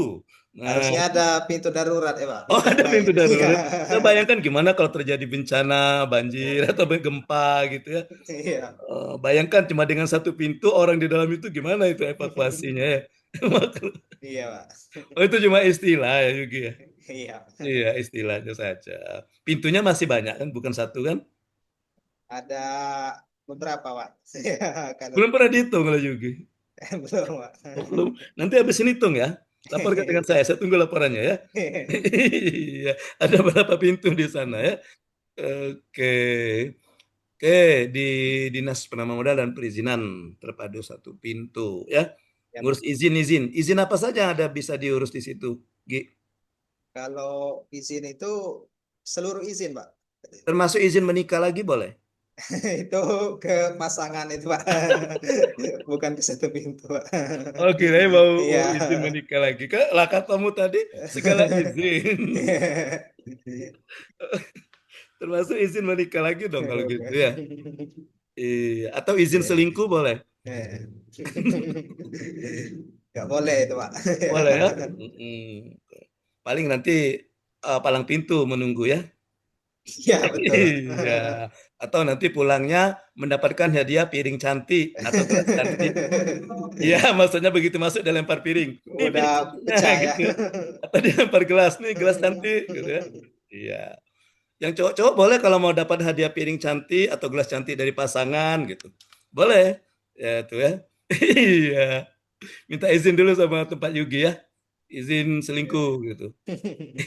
Nah, Harusnya ada pintu darurat ya, Pak. oh Pintu ada lain. pintu Iya, darurat. Saya bayangkan gimana kalau terjadi bencana, banjir atau gempa gitu ya. iya, Bayangkan cuma dengan satu pintu orang di dalam itu gimana itu evakuasinya ya. iya, Pak. Oh itu cuma istilah ya Yugi ya. Iya, Iya istilahnya saja. Pintunya masih banyak kan, bukan satu kan? ada beberapa, Pak. Kalau Belum pernah dihitung kalau Yugi. belum, Pak. Oh, belum. Nanti habis ini hitung ya. Laporkan dengan saya tunggu laporannya ya. Iya, ada berapa pintu di sana ya? Oke. Oke, di Dinas Penanaman Modal dan Perizinan Terpadu Satu Pintu ya. Ya, Pak. Ngurus izin-izin. Izin apa saja yang ada bisa diurus di situ, Gi? Kalau izin itu seluruh izin, Pak. Termasuk izin menikah lagi boleh? Itu ke pasangan itu, Pak. Bukan ke satu pintu, Pak. Oh, kirain mau Iya. izin menikah lagi. Lah katamu tadi segala izin. Termasuk izin menikah lagi dong kalau gitu ya. Iya, atau izin selingkuh boleh? Nggak boleh itu, Pak. Boleh ya? Mm-mm. Paling nanti palang pintu menunggu ya. Iya, betul. Iya. Atau nanti pulangnya mendapatkan hadiah piring cantik atau gelas cantik. Iya, maksudnya begitu masuk dia lempar piring. Nih piring Udah cantiknya pecah ya. gitu. Atau dia lempar gelas, nih gelas cantik gitu ya. Iya. Yang cowok-cowok boleh kalau mau dapat hadiah piring cantik atau gelas cantik dari pasangan gitu. Boleh. Ya itu ya. Iya. Minta izin dulu sama tempat Yugi ya. Izin selingkuh gitu.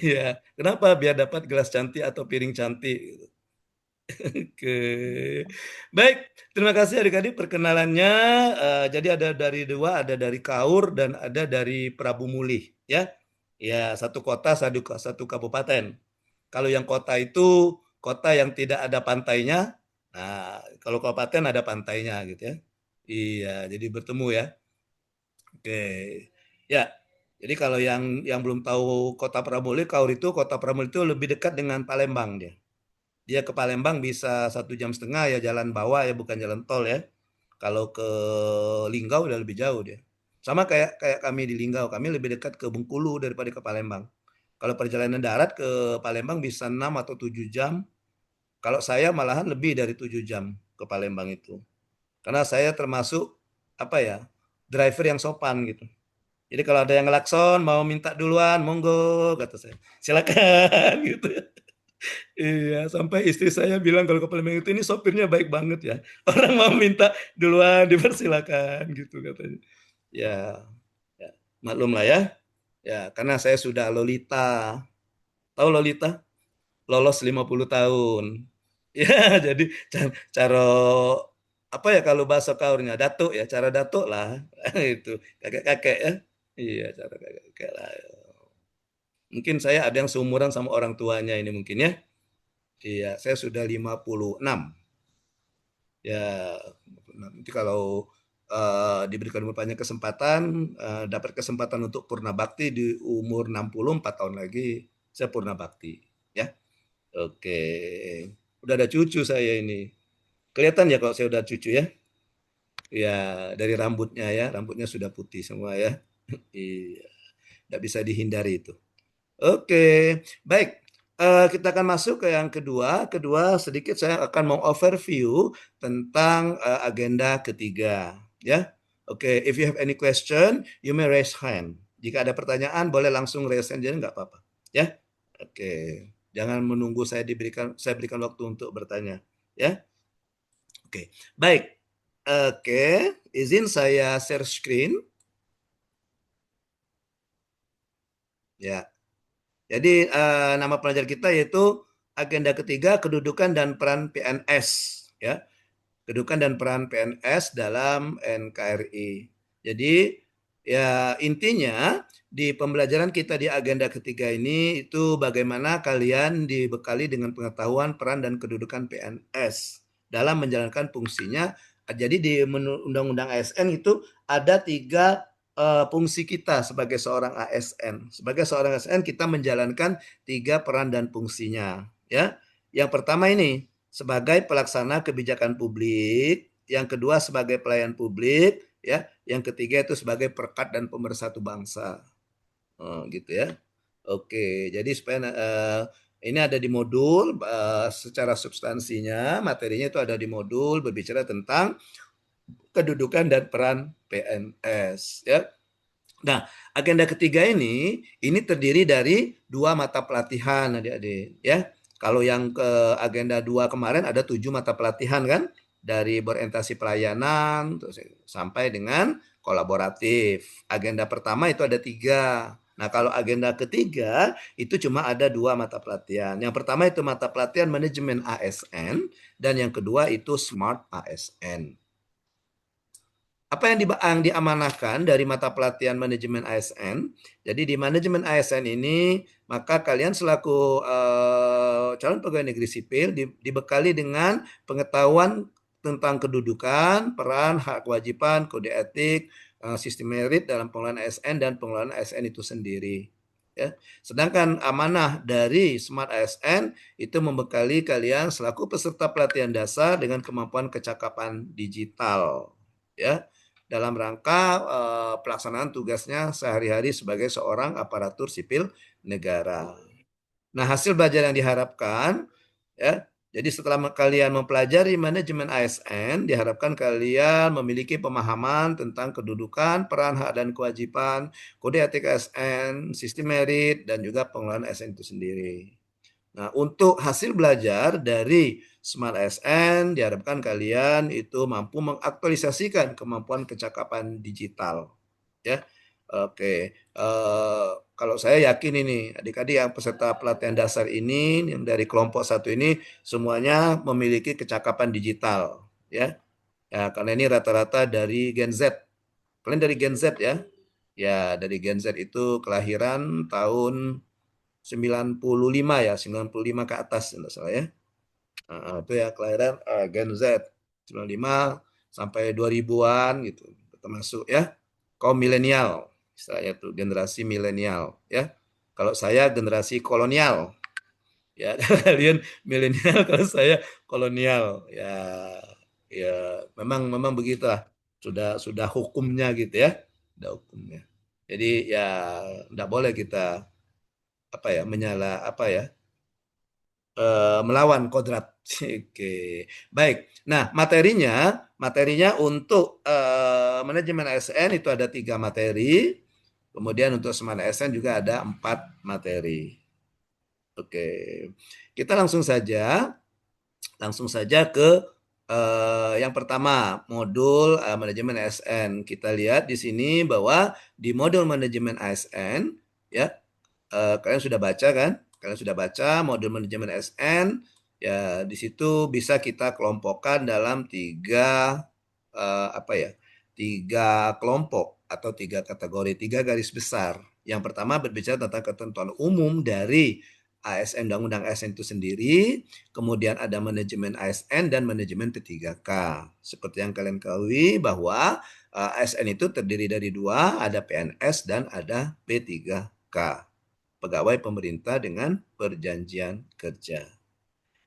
Iya. Kenapa? Biar dapat gelas cantik atau piring cantik gitu. Oke. Baik, terima kasih adik-adik perkenalannya. Jadi ada dari dua, ada dari Kaur dan ada dari Prabu Mulih ya. Ya, satu kota, satu kabupaten. Kalau yang kota itu kota yang tidak ada pantainya. Nah, kalau kabupaten ada pantainya gitu ya. Iya, jadi bertemu ya. Oke. Ya. Jadi kalau yang belum tahu kota Pramuli, Kaur itu kota Pramuli itu lebih dekat dengan Palembang dia. Dia ke Palembang bisa 1,5 jam ya jalan bawah ya bukan jalan tol ya. Kalau ke Linggau udah lebih jauh dia. Sama kayak kami di Linggau, kami lebih dekat ke Bengkulu daripada ke Palembang. Kalau perjalanan darat ke Palembang bisa 6 atau 7 jam. Kalau saya malahan lebih dari 7 jam ke Palembang itu. Karena saya termasuk apa ya, driver yang sopan gitu. Jadi kalau ada yang ngelakson mau minta duluan, monggo kata saya. Silakan gitu ya. Iya, sampai istri saya bilang kalau ke Palembang itu ini sopirnya baik banget ya. Orang mau minta duluan dipersilakan gitu katanya. Ya, ya maklum lah ya. Ya, karena saya sudah Lolita. Tahu Lolita? Lolos 50 tahun. Ya, jadi cara apa ya kalau bahasa kaurnya datuk ya, cara datuk lah. Itu kakek-kakek ya. Iya, cara kakek-kakek lah. Mungkin saya ada yang seumuran sama orang tuanya ini mungkin ya. Iya, saya sudah 56. Ya, nanti kalau diberikan banyak kesempatan, dapat kesempatan untuk purna bakti di umur 64 tahun lagi, saya purna bakti. Ya, oke. Udah ada cucu saya ini. Kelihatan ya kalau saya udah cucu ya. Ya, dari rambutnya ya, rambutnya sudah putih semua ya. Iya, nggak bisa dihindari itu. Oke, baik. Kita akan masuk ke yang kedua. Kedua, sedikit saya akan mau overview tentang agenda ketiga. Ya, oke. If you have any question, you may raise hand. Jika ada pertanyaan, boleh langsung raise hand, jadi nggak apa-apa. Ya, oke. Jangan menunggu saya berikan waktu untuk bertanya. Ya, oke. Baik. Oke, izin saya share screen. Ya. Jadi nama pelajar kita yaitu agenda ketiga kedudukan dan peran PNS, ya. Kedudukan dan peran PNS dalam NKRI. Jadi ya intinya di pembelajaran kita di agenda ketiga ini itu bagaimana kalian dibekali dengan pengetahuan peran dan kedudukan PNS dalam menjalankan fungsinya. Jadi di Undang-Undang ASN itu ada 3 fungsi kita sebagai seorang ASN. Sebagai seorang ASN kita menjalankan 3 peran dan fungsinya, ya. Yang pertama ini sebagai pelaksana kebijakan publik, yang kedua sebagai pelayan publik, ya. Yang ketiga itu sebagai perekat dan pemersatu bangsa. Gitu ya. Oke, jadi supaya ini ada di modul secara substansinya, materinya itu ada di modul berbicara tentang kedudukan dan peran PNS, ya. Nah, agenda ketiga ini terdiri dari 2 mata pelatihan, adik-adik, ya. Kalau yang ke agenda 2 kemarin ada 7 mata pelatihan kan, dari berorientasi pelayanan terus sampai dengan kolaboratif. Agenda pertama itu ada 3. Nah, kalau agenda ketiga itu cuma ada 2 mata pelatihan. Yang pertama itu mata pelatihan manajemen ASN dan yang kedua itu Smart ASN. Apa yang diamanahkan dari mata pelatihan manajemen ASN? Jadi di manajemen ASN ini, maka kalian selaku calon pegawai negeri sipil dibekali dengan pengetahuan tentang kedudukan, peran, hak kewajiban, kode etik, sistem merit dalam pengelolaan ASN dan pengelolaan ASN itu sendiri. Ya. Sedangkan amanah dari Smart ASN itu membekali kalian selaku peserta pelatihan dasar dengan kemampuan kecakapan digital. Ya. Dalam rangka pelaksanaan tugasnya sehari-hari sebagai seorang aparatur sipil negara. Nah, hasil belajar yang diharapkan, ya, jadi setelah kalian mempelajari manajemen ASN, diharapkan kalian memiliki pemahaman tentang kedudukan, peran, hak, dan kewajiban, kode etik ASN, sistem merit, dan juga pengelolaan ASN itu sendiri. Nah, untuk hasil belajar dari Smart ASN, diharapkan kalian itu mampu mengaktualisasikan kemampuan kecakapan digital. Ya, oke. Kalau saya yakin ini, adik-adik yang peserta pelatihan dasar ini, yang dari kelompok 1 ini, semuanya memiliki kecakapan digital. Ya, ya karena ini rata-rata dari Gen Z. Kalian dari Gen Z ya? Ya, dari Gen Z itu kelahiran tahun 95 ya, 95 ke atas enggak salah ya. Itu ya kelahiran Gen Z 95 sampai 2000-an gitu. Termasuk ya kaum milenial, istilahnya tuh generasi milenial ya. Kalau saya generasi kolonial. Ya, kalian milenial, kalau saya kolonial. Ya, ya memang begitulah. Sudah hukumnya gitu ya. Sudah hukumnya. Jadi ya enggak boleh kita melawan kodrat. Oke, baik. Nah, materinya untuk manajemen ASN itu ada 3 materi. Kemudian untuk Smart ASN juga ada 4 materi. Oke, kita langsung saja ke yang pertama, modul manajemen ASN. Kita lihat di sini bahwa di modul manajemen ASN, ya, kalian sudah baca kan? Kalian sudah baca modul manajemen ASN, ya di situ bisa kita kelompokkan dalam 3 kelompok atau 3 kategori, 3 garis besar. Yang pertama berbicara tentang ketentuan umum dari ASN, Undang-Undang ASN itu sendiri, kemudian ada manajemen ASN dan manajemen P3K. Seperti yang kalian ketahui bahwa ASN itu terdiri dari 2, ada PNS dan ada P3K. Pegawai pemerintah dengan perjanjian kerja.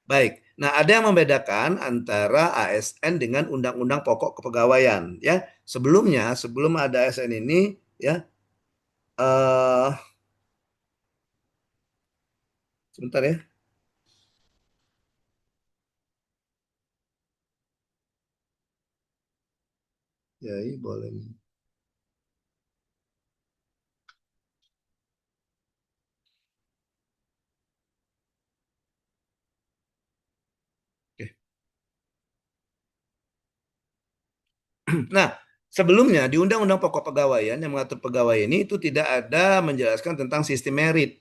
Baik, nah ada yang membedakan antara ASN dengan Undang-Undang Pokok Kepegawaian. Ya, sebelum ada ASN ini, ya, eh sebentar ya. Ya, ini boleh. Oke. Nah, sebelumnya di Undang-Undang Pokok Pegawaian yang mengatur pegawai ini itu tidak ada menjelaskan tentang sistem merit.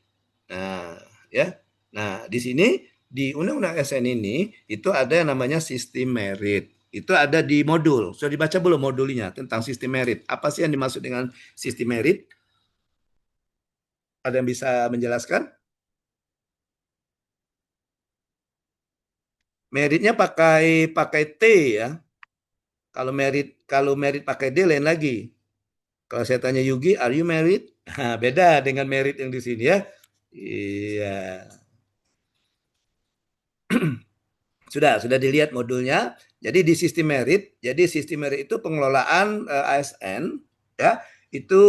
Nah, ya. Nah, di sini di Undang-Undang ASN ini itu ada yang namanya sistem merit. Itu ada di modul. Sudah dibaca belum modulnya tentang sistem merit? Apa sih yang dimaksud dengan sistem merit? Ada yang bisa menjelaskan? Meritnya pakai T ya. Kalau merit pakai D lain lagi. Kalau saya tanya Yugi, are you married? Nah, beda dengan merit yang di sini ya. Iya. Sudah dilihat modulnya. Jadi di sistem merit, itu pengelolaan ASN ya, itu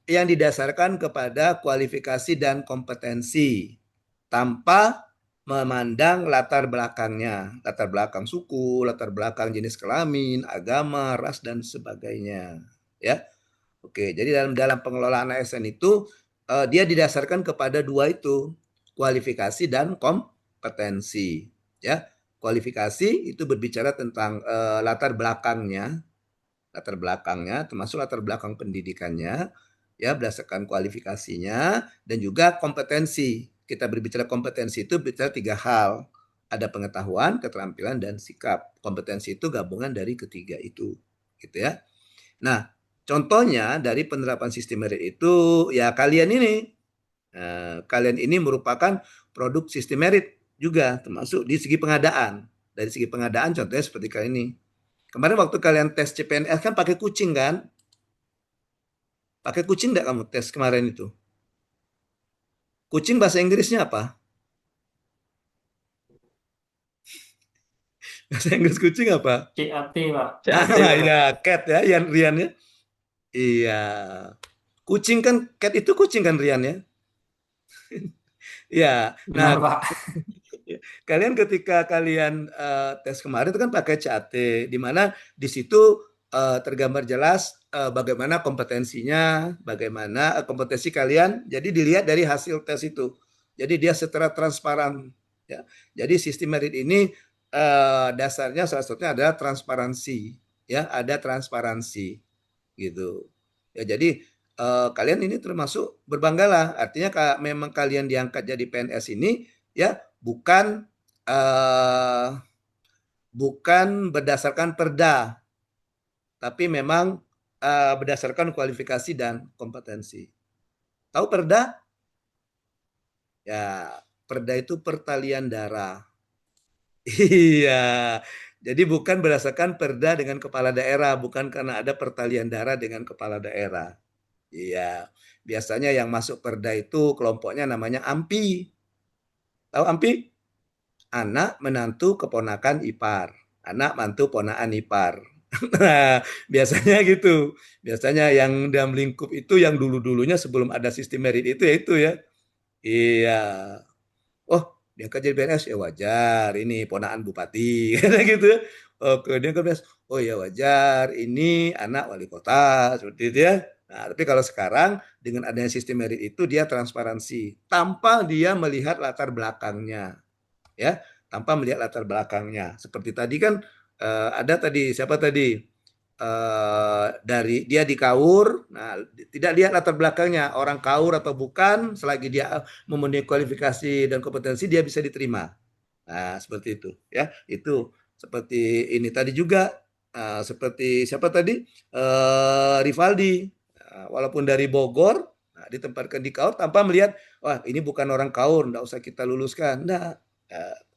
yang didasarkan kepada kualifikasi dan kompetensi tanpa memandang latar belakangnya, latar belakang suku, latar belakang jenis kelamin, agama, ras dan sebagainya, ya. Oke, jadi dalam pengelolaan ASN itu dia didasarkan kepada dua itu, kualifikasi dan kompetensi, ya. Kualifikasi itu berbicara tentang latar belakangnya termasuk latar belakang pendidikannya, ya, berdasarkan kualifikasinya, dan juga kompetensi. Kita berbicara kompetensi itu bicara tiga hal. Ada pengetahuan, keterampilan, dan sikap. Kompetensi itu gabungan dari ketiga itu, gitu ya. Nah, contohnya dari penerapan sistem merit itu ya kalian ini. Kalian ini merupakan produk sistem merit juga, termasuk di segi pengadaan. Dari segi pengadaan contohnya seperti kali ini. Kemarin waktu kalian tes CPNS kan pakai kucing kan? Pakai kucing enggak kamu tes kemarin itu? Kucing bahasa Inggrisnya apa? Bahasa Inggris kucing apa? CAT, Pak. Ya, cat ya, Rian ya. Iya. Kucing kan, cat itu kucing kan Rian ya? Ya, nah, Benar, Pak. kalian ketika kalian tes kemarin itu kan pakai CAT, di mana di situ tergambar jelas bagaimana kompetensinya, bagaimana kompetensi kalian. Jadi dilihat dari hasil tes itu. Jadi dia secara transparan. Ya. Jadi sistem merit ini dasarnya salah satunya adalah transparansi. Ya, ada transparansi gitu. Ya, jadi kalian ini termasuk berbanggalah. Artinya memang kalian diangkat jadi PNS ini ya bukan berdasarkan perda, tapi memang berdasarkan kualifikasi dan kompetensi. Tahu perda? Ya, perda itu pertalian darah. Iya. Jadi bukan berdasarkan perda dengan kepala daerah, bukan karena ada pertalian darah dengan kepala daerah. Iya. Biasanya yang masuk perda itu kelompoknya namanya AMPI. Tahu AMPI? Anak menantu keponakan ipar. Anak mantu ponaan ipar. Nah, biasanya gitu. Biasanya yang dalam lingkup itu yang dulu-dulunya sebelum ada sistem merit itu ya. Iya. Oh, diangkat jadi PNS ya wajar. Ini ponaan bupati gitu ya. Oke, dia kan oh ya wajar. Ini anak wali kota seperti itu ya. Nah, tapi kalau sekarang dengan adanya sistem merit itu dia transparansi tanpa dia melihat latar belakangnya, ya, tanpa melihat latar belakangnya. Seperti tadi kan ada tadi siapa tadi dari dia di KAUR, nah tidak lihat latar belakangnya orang KAUR atau bukan, selagi dia memenuhi kualifikasi dan kompetensi dia bisa diterima. Nah seperti itu ya, itu seperti ini tadi juga seperti siapa tadi Rivaldi, walaupun dari Bogor, nah, ditempatkan di KAUR tanpa melihat wah ini bukan orang KAUR, enggak usah kita luluskan, enggak.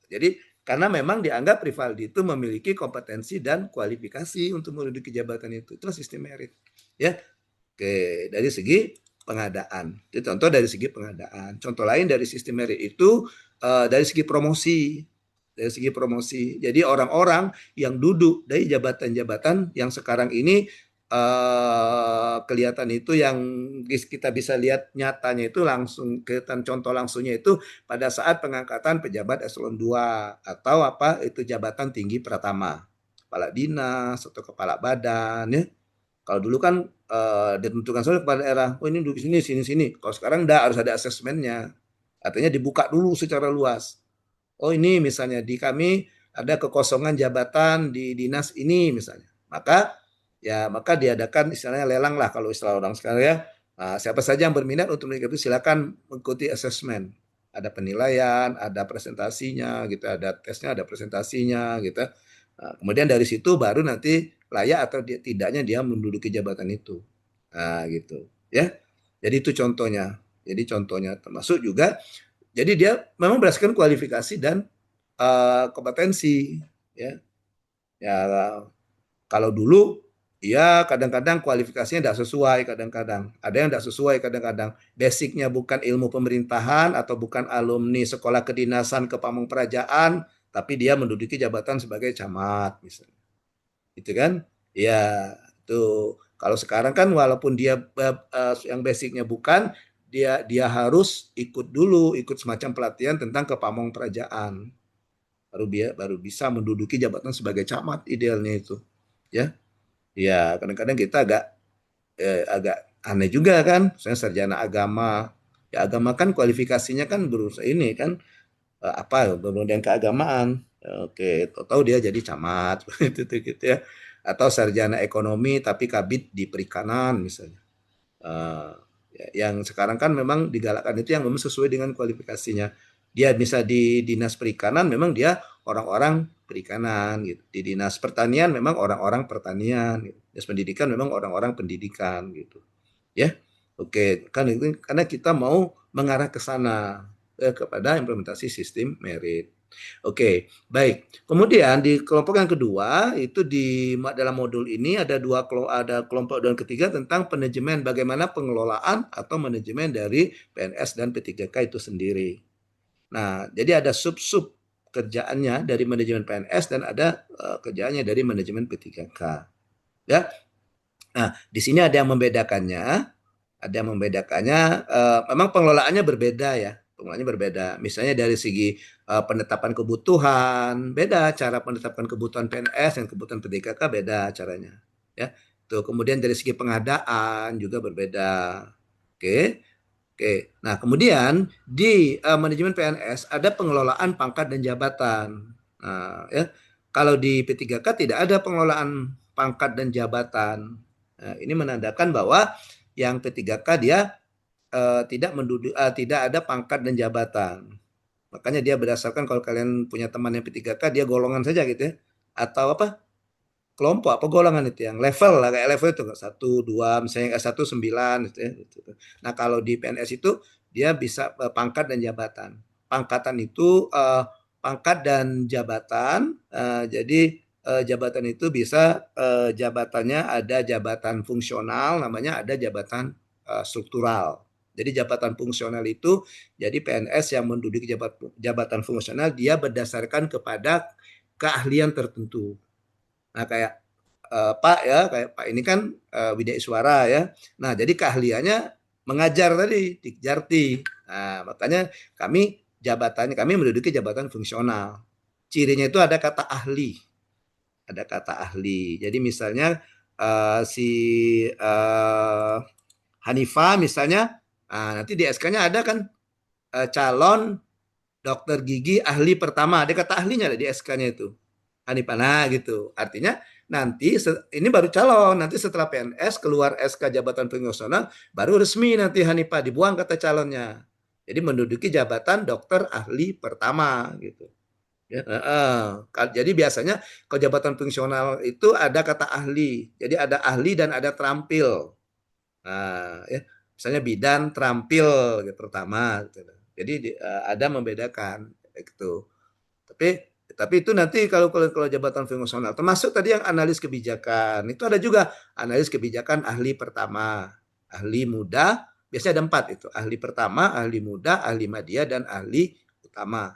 Jadi karena memang dianggap Rivaldi itu memiliki kompetensi dan kualifikasi untuk menduduki jabatan itu. Itulah sistem merit. Ya. Oke, dari segi pengadaan. Itu contoh dari segi pengadaan. Contoh lain dari sistem merit itu dari segi promosi. Dari segi promosi. Jadi orang-orang yang duduk dari jabatan-jabatan yang sekarang ini kelihatan itu yang kita bisa lihat nyatanya itu langsung kelihatan contoh langsungnya itu pada saat pengangkatan pejabat eselon 2 atau apa itu jabatan tinggi pertama, kepala dinas atau kepala badan ya. Kalau dulu kan ditentukan saja kepala daerah, oh ini duduk sini sini sini. Kalau sekarang harus ada asesmennya. Artinya dibuka dulu secara luas. Oh ini misalnya di kami ada kekosongan jabatan di dinas ini misalnya. Maka diadakan istilahnya lelang lah kalau istilah orang sekarang ya. Nah, siapa saja yang berminat untuk mengikuti silakan mengikuti asesmen. Ada penilaian, ada presentasinya gitu, ada tesnya, ada presentasinya gitu. Nah, kemudian dari situ baru nanti layak atau tidaknya dia menduduki jabatan itu. Nah, gitu ya. Jadi itu contohnya. Jadi contohnya termasuk juga jadi dia memang berdasarkan kualifikasi dan kompetensi ya. Ya kalau dulu ya kadang-kadang kualifikasinya tidak sesuai, kadang-kadang ada yang tidak sesuai, kadang-kadang basicnya bukan ilmu pemerintahan atau bukan alumni sekolah kedinasan ke Pamongperajaan, tapi dia menduduki jabatan sebagai camat misalnya, gitu kan? Ya tuh kalau sekarang kan walaupun dia yang basicnya bukan, dia harus ikut semacam pelatihan tentang ke Pamongperajaan, baru bisa menduduki jabatan sebagai camat idealnya itu, ya. Ya kadang-kadang kita agak aneh juga kan, misalnya sarjana agama, ya agama kan kualifikasinya kan berusaha ini kan apa berhubungan keagamaan, oke, tahu dia jadi camat itu gitu ya, atau sarjana ekonomi tapi kabid di perikanan misalnya. Yang sekarang kan memang digalakkan itu yang memang sesuai dengan kualifikasinya. Dia bisa di dinas perikanan memang dia orang-orang perikanan gitu. Di dinas pertanian memang orang-orang pertanian gitu. Dinas pendidikan memang orang-orang pendidikan gitu. Ya. Oke, kan itu karena kita mau mengarah ke sana kepada implementasi sistem merit. Oke, baik. Kemudian di kelompok yang kedua itu dalam modul ini ada kelompok dan ketiga tentang manajemen, bagaimana pengelolaan atau manajemen dari PNS dan P3K itu sendiri. Nah, jadi ada sub-sub kerjaannya dari manajemen PNS dan ada kerjaannya dari manajemen P3K. Ya. Nah, di sini ada yang membedakannya. Memang pengelolaannya berbeda ya. Pengelolaannya berbeda. Misalnya dari segi penetapan kebutuhan, beda cara penetapan kebutuhan PNS dan kebutuhan P3K beda caranya. Ya. Tuh, kemudian dari segi pengadaan juga berbeda. Oke. Nah, kemudian di manajemen PNS ada pengelolaan pangkat dan jabatan. Nah, ya. Kalau di P3K tidak ada pengelolaan pangkat dan jabatan. Nah, ini menandakan bahwa yang P3K dia tidak ada pangkat dan jabatan. Makanya dia berdasarkan kalau kalian punya teman yang P3K dia golongan saja gitu ya. Atau apa? Kelompok apa golongan itu yang level lah, kayak level itu 1, 2 misalnya S1 9 gitu ya. Nah, kalau di PNS itu dia bisa pangkat dan jabatan. Pangkatan itu pangkat dan jabatan. Jadi jabatan itu bisa jabatannya ada jabatan fungsional, namanya ada jabatan struktural. Jadi jabatan fungsional itu jadi PNS yang menduduki jabatan fungsional dia berdasarkan kepada keahlian tertentu. Nah, kayak kayak Pak ini kan Widya Iswara ya. Nah, jadi keahliannya mengajar tadi, Dikjarti. Nah, makanya kami menduduki jabatan fungsional. Cirinya itu ada kata ahli. Ada kata ahli. Jadi misalnya si Hanifah misalnya, nanti di SK-nya ada kan calon dokter gigi ahli pertama. Ada kata ahlinya di SK-nya itu. Hanifah, nah gitu. Artinya nanti ini baru calon, nanti setelah PNS keluar SK jabatan fungsional baru resmi nanti Hanifah dibuang kata calonnya. Jadi menduduki jabatan dokter ahli pertama gitu. Ya, jadi biasanya kalau jabatan fungsional itu ada kata ahli. Jadi ada ahli dan ada terampil. Nah, ya, misalnya bidan terampil gitu, pertama gitu. Jadi ada membedakan gitu. Tapi itu nanti kalau jabatan fungsional termasuk tadi yang analis kebijakan itu ada juga analis kebijakan ahli pertama, ahli muda, biasanya ada 4 itu, ahli pertama, ahli muda, ahli media dan ahli utama.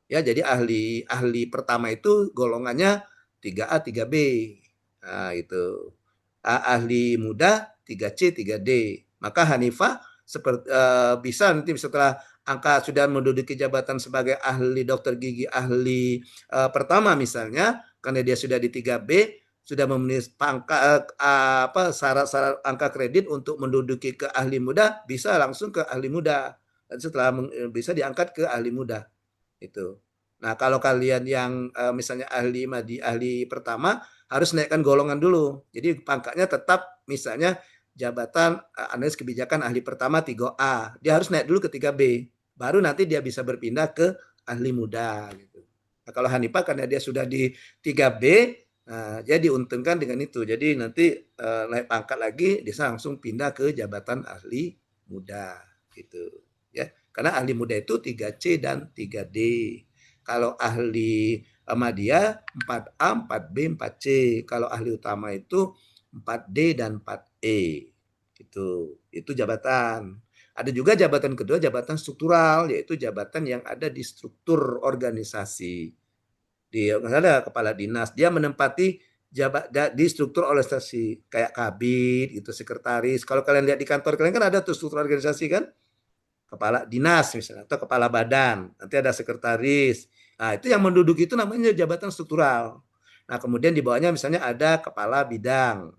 Ya, jadi ahli pertama itu golongannya 3A, 3B. Nah, itu. ahli muda 3C, 3D. Maka Hanifah seperti bisa nanti setelah angka sudah menduduki jabatan sebagai ahli dokter gigi ahli pertama misalnya, karena dia sudah di 3B, sudah memenuhi syarat-syarat angka kredit untuk menduduki ke ahli muda, bisa langsung ke ahli muda. Dan setelah bisa diangkat ke ahli muda. Itu. Nah, kalau kalian yang misalnya ahli pertama harus naikkan golongan dulu. Jadi pangkatnya tetap misalnya jabatan analis kebijakan ahli pertama 3A. Dia harus naik dulu ke 3B. Baru nanti dia bisa berpindah ke ahli muda gitu. Nah, kalau Hanifah karena dia sudah di 3B, nah, dia diuntungkan dengan itu. Jadi nanti naik pangkat lagi, dia langsung pindah ke jabatan ahli muda gitu. Ya, karena ahli muda itu 3C dan 3D. Kalau ahli media 4A, 4B, 4C. Kalau ahli utama itu 4D dan 4E. Itu jabatan. Ada juga jabatan kedua, jabatan struktural, yaitu jabatan yang ada di struktur organisasi. Ada kepala dinas, dia menempati di struktur organisasi kayak kabid, itu sekretaris. Kalau kalian lihat di kantor kalian kan ada tuh struktur organisasi kan, kepala dinas misalnya atau kepala badan, nanti ada sekretaris. Nah, itu yang menduduki itu namanya jabatan struktural. Nah, kemudian di bawahnya misalnya ada kepala bidang.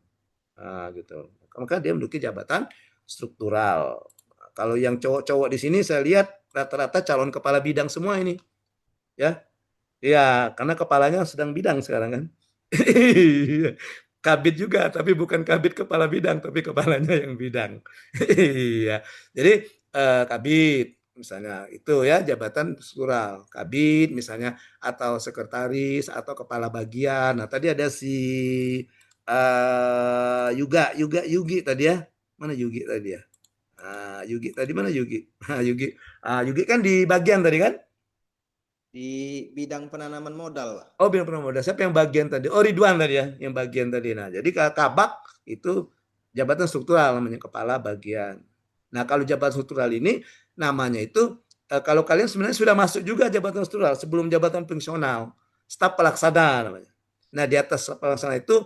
Nah, gitu. Maka dia menduduki jabatan struktural. Kalau yang cowok-cowok di sini saya lihat rata-rata calon kepala bidang semua ini. Ya. Iya, karena kepalanya sedang bidang sekarang kan. Kabid juga, tapi bukan kabid kepala bidang, tapi kepalanya yang bidang. Iya. Jadi kabid misalnya itu ya jabatan struktural. Kabid misalnya atau sekretaris atau kepala bagian. Nah, tadi ada si Yugi tadi ya. Mana Yugi tadi ya? Yugi tadi mana Yugi? Yugi. Yugi kan di bagian tadi kan? Di bidang penanaman modal, Pak. Oh, bidang penanaman modal. Siapa yang bagian tadi? Oh, Ridwan tadi ya, yang bagian tadi. Nah, jadi kabak itu jabatan struktural namanya, kepala bagian. Nah, kalau jabatan struktural ini namanya itu kalau kalian sebenarnya sudah masuk juga jabatan struktural sebelum jabatan fungsional, staf pelaksana namanya. Nah, di atas staf pelaksana itu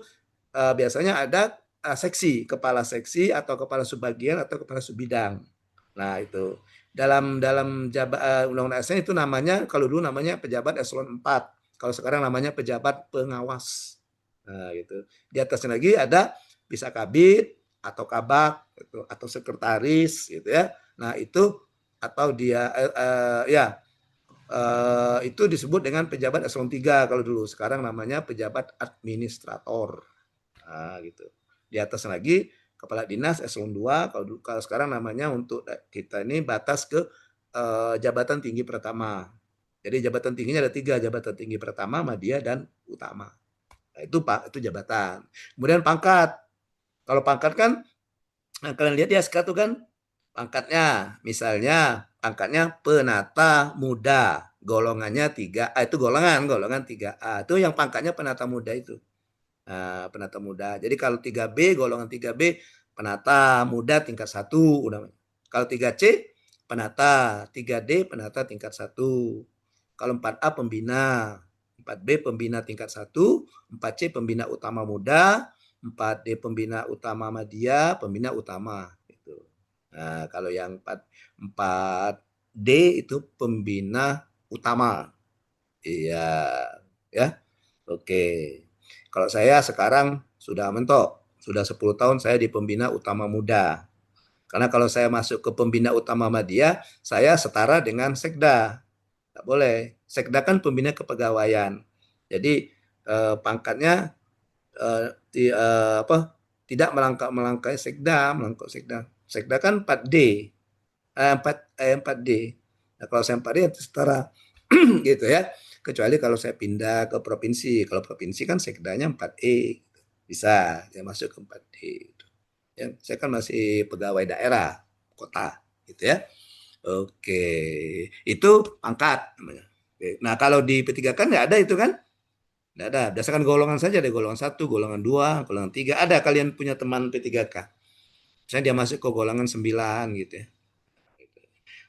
biasanya ada seksi, kepala seksi atau kepala subbagian atau kepala subbidang. Nah, itu. Dalam Undang-Undang ASN itu namanya, kalau dulu namanya pejabat eselon 4. Kalau sekarang namanya pejabat pengawas. Nah, gitu. Di atasnya lagi ada bisa kabid atau kabak gitu, atau sekretaris gitu ya. Nah, itu atau dia itu disebut dengan pejabat eselon 3 kalau dulu. Sekarang namanya pejabat administrator. Nah, gitu. Di atas lagi kepala dinas eselon 2, kalau sekarang namanya untuk kita ini batas ke jabatan tinggi pertama. Jadi jabatan tingginya ada 3, jabatan tinggi pertama, madya, dan utama. Nah, itu Pak, itu jabatan. Kemudian pangkat. Kalau pangkat kan, kalian lihat ya sekarang tuh kan, pangkatnya, misalnya pangkatnya penata muda, golongannya 3A, itu golongan 3A, itu yang pangkatnya penata muda itu. Penata muda. Jadi kalau 3B, golongan 3B, penata muda tingkat 1. Kalau 3C, penata. 3D, penata tingkat 1. Kalau 4A, pembina. 4B, pembina tingkat 1. 4C, pembina utama muda. 4D, pembina utama madya, pembina utama. Gitu. Nah, kalau yang 4D itu pembina utama. Iya. Ya. Oke. Kalau saya sekarang sudah mentok, sudah 10 tahun saya di pembina utama muda. Karena kalau saya masuk ke pembina utama madya, saya setara dengan sekda. Tidak boleh. Sekda kan pembina kepegawaian. Jadi pangkatnya tidak melangkahi sekda, Sekda kan 4D. 4D. Nah, kalau saya 4D itu setara gitu ya. Kecuali kalau saya pindah ke provinsi. Kalau provinsi kan sekdanya 4E. Bisa, saya masuk ke 4D. Ya, saya kan masih pegawai daerah, kota. Gitu ya. Oke. Itu pangkat namanya. Nah, kalau di P3K kan nggak ada itu kan? Nggak ada. Berdasarkan golongan saja. Ada golongan 1, golongan 2, golongan 3. Ada kalian punya teman P3K. Misalnya dia masuk ke golongan 9 gitu ya.